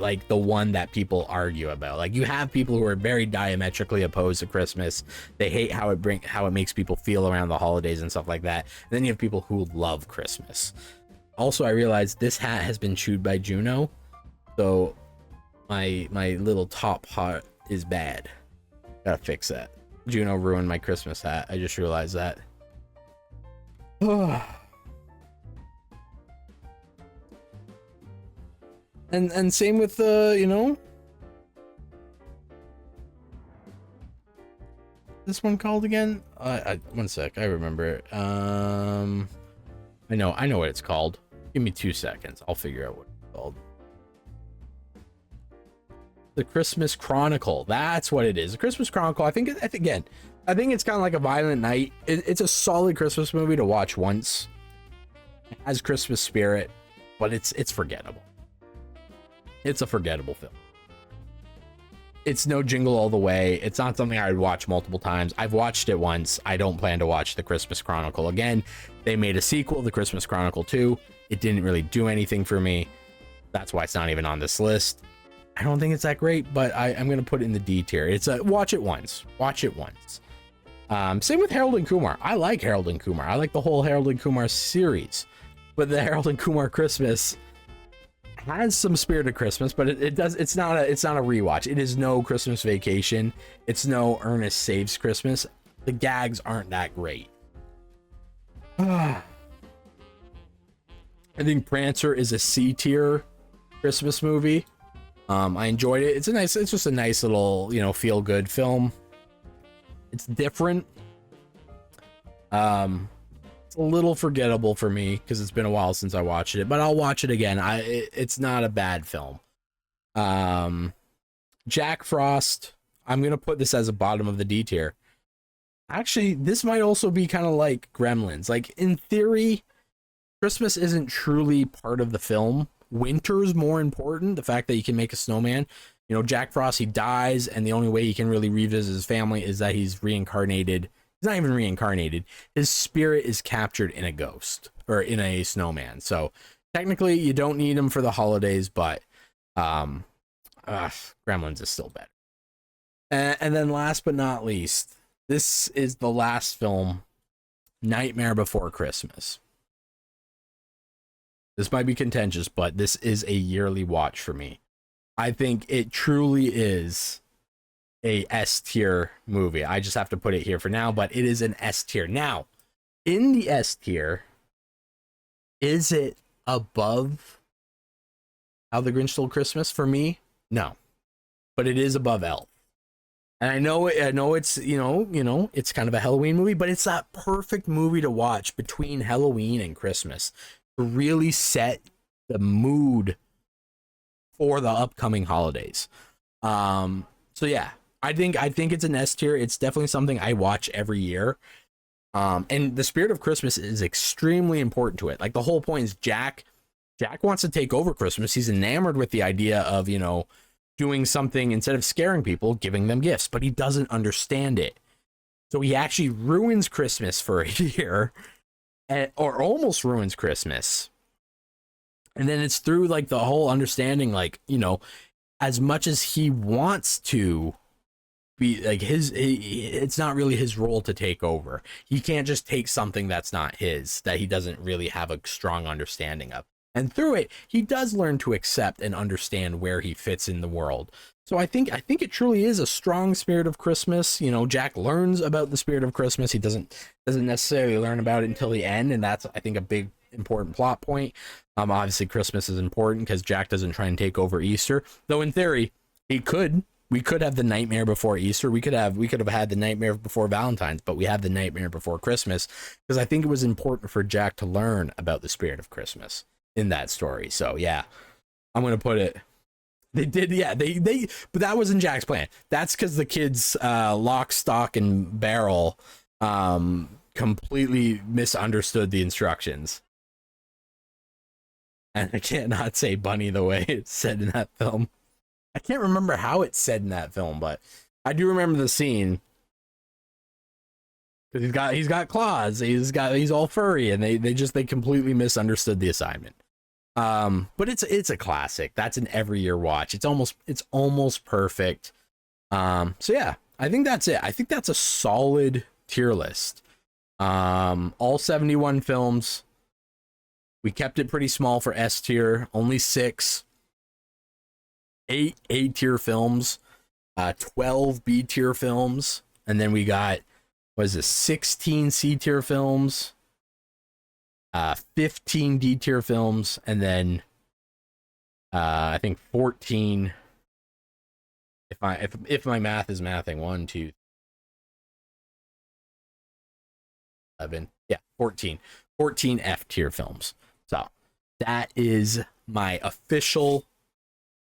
B: like the one that people argue about. Like you have people who are very diametrically opposed to Christmas. They hate how it makes people feel around the holidays and stuff like that. And then you have people who love Christmas. Also, I realized this hat has been chewed by Juno, so my little top part is bad. Gotta fix that. Juno ruined my Christmas hat. I just realized that. And same with this one called again. One sec, I remember it. I know what it's called. Give me 2 seconds. I'll figure out what it's called. The Christmas Chronicle. That's what it is. The Christmas Chronicle. I think it's kind of like a Violent Night. It's a solid Christmas movie to watch once. It has Christmas spirit, but it's forgettable. It's a forgettable film. It's no Jingle All the Way. It's not something I would watch multiple times. I've watched it once. I don't plan to watch The Christmas Chronicle again. They made a sequel, The Christmas Chronicle 2. It didn't really do anything for me. That's why it's not even on this list. I don't think it's that great, but I'm going to put it in the D tier. It's a watch it once. Watch it once. Same with Harold and Kumar. I like Harold and Kumar. I like the whole Harold and Kumar series. But the Harold and Kumar Christmas has some spirit of Christmas, but it's not a rewatch. It is no Christmas Vacation. It's no Ernest Saves Christmas. The gags aren't that great. I think Prancer is a C tier Christmas movie. I enjoyed it. It's just a nice little, feel good film. It's different. It's a little forgettable for me because it's been a while since I watched it, but I'll watch it again. It's not a bad film. Jack Frost, I'm gonna put this as a bottom of the D tier. Actually, this might also be kind of like Gremlins. Like in theory, Christmas isn't truly part of the film. Winter's more important. The fact that you can make a snowman. Jack Frost, he dies, and the only way he can really revisit his family is that he's reincarnated. He's not even reincarnated. His spirit is captured in a ghost or in a snowman. So technically you don't need him for the holidays, but Gremlins is still better. And then last but not least, this is the last film, Nightmare Before Christmas. This might be contentious, but this is a yearly watch for me. I think it truly is a S tier movie. I just have to put it here for now, but it is an S tier. Now, in the S tier, is it above How the Grinch Stole Christmas for me? No, but it is above Elf. And I know it's it's kind of a Halloween movie, but it's that perfect movie to watch between Halloween and Christmas to really set the mood for the upcoming holidays. So yeah, I think it's an S tier. It's definitely something I watch every year. And the spirit of Christmas is extremely important to it. Like the whole point is Jack wants to take over Christmas. He's enamored with the idea of, doing something instead of scaring people, giving them gifts, but he doesn't understand it. So he actually ruins Christmas for a year or almost ruins Christmas. And then it's through like the whole understanding, like, as much as he wants to be like it's not really his role to take over. He can't just take something that's not his, that he doesn't really have a strong understanding of. And through it, he does learn to accept and understand where he fits in the world. So I think it truly is a strong spirit of Christmas. Jack learns about the spirit of Christmas. He doesn't necessarily learn about it until the end, and that's, I think, a big important plot point. Obviously Christmas is important because Jack doesn't try and take over Easter, though in theory we could have the nightmare before Easter. We could have had the nightmare before Valentine's, but we have the nightmare before Christmas because I think it was important for Jack to learn about the spirit of Christmas in that story. So yeah, I'm gonna put it. They did, yeah. But that wasn't Jack's plan. That's because the kids, lock, stock, and barrel, completely misunderstood the instructions. And I can't not say bunny the way it's said in that film. I can't remember how it's said in that film, but I do remember the scene. Because he's got claws, he's all furry, and they completely misunderstood the assignment. But it's a classic. That's an every year watch. It's almost perfect. So yeah, I think that's it. I think that's a solid tier list. All 71 films. We kept it pretty small for S tier, only 6. 8 A tier films, 12 B tier films, and then we got, what is this, 16 C tier films, 15 D tier films, and then I think 14. If my math is mathing, 1, 2, 11, yeah, 14 F tier films. So that is my official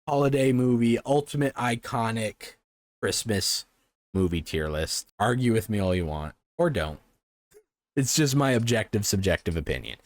B: holiday movie, ultimate iconic Christmas movie tier list. Argue with me all you want, or don't. It's just my objective, subjective opinion.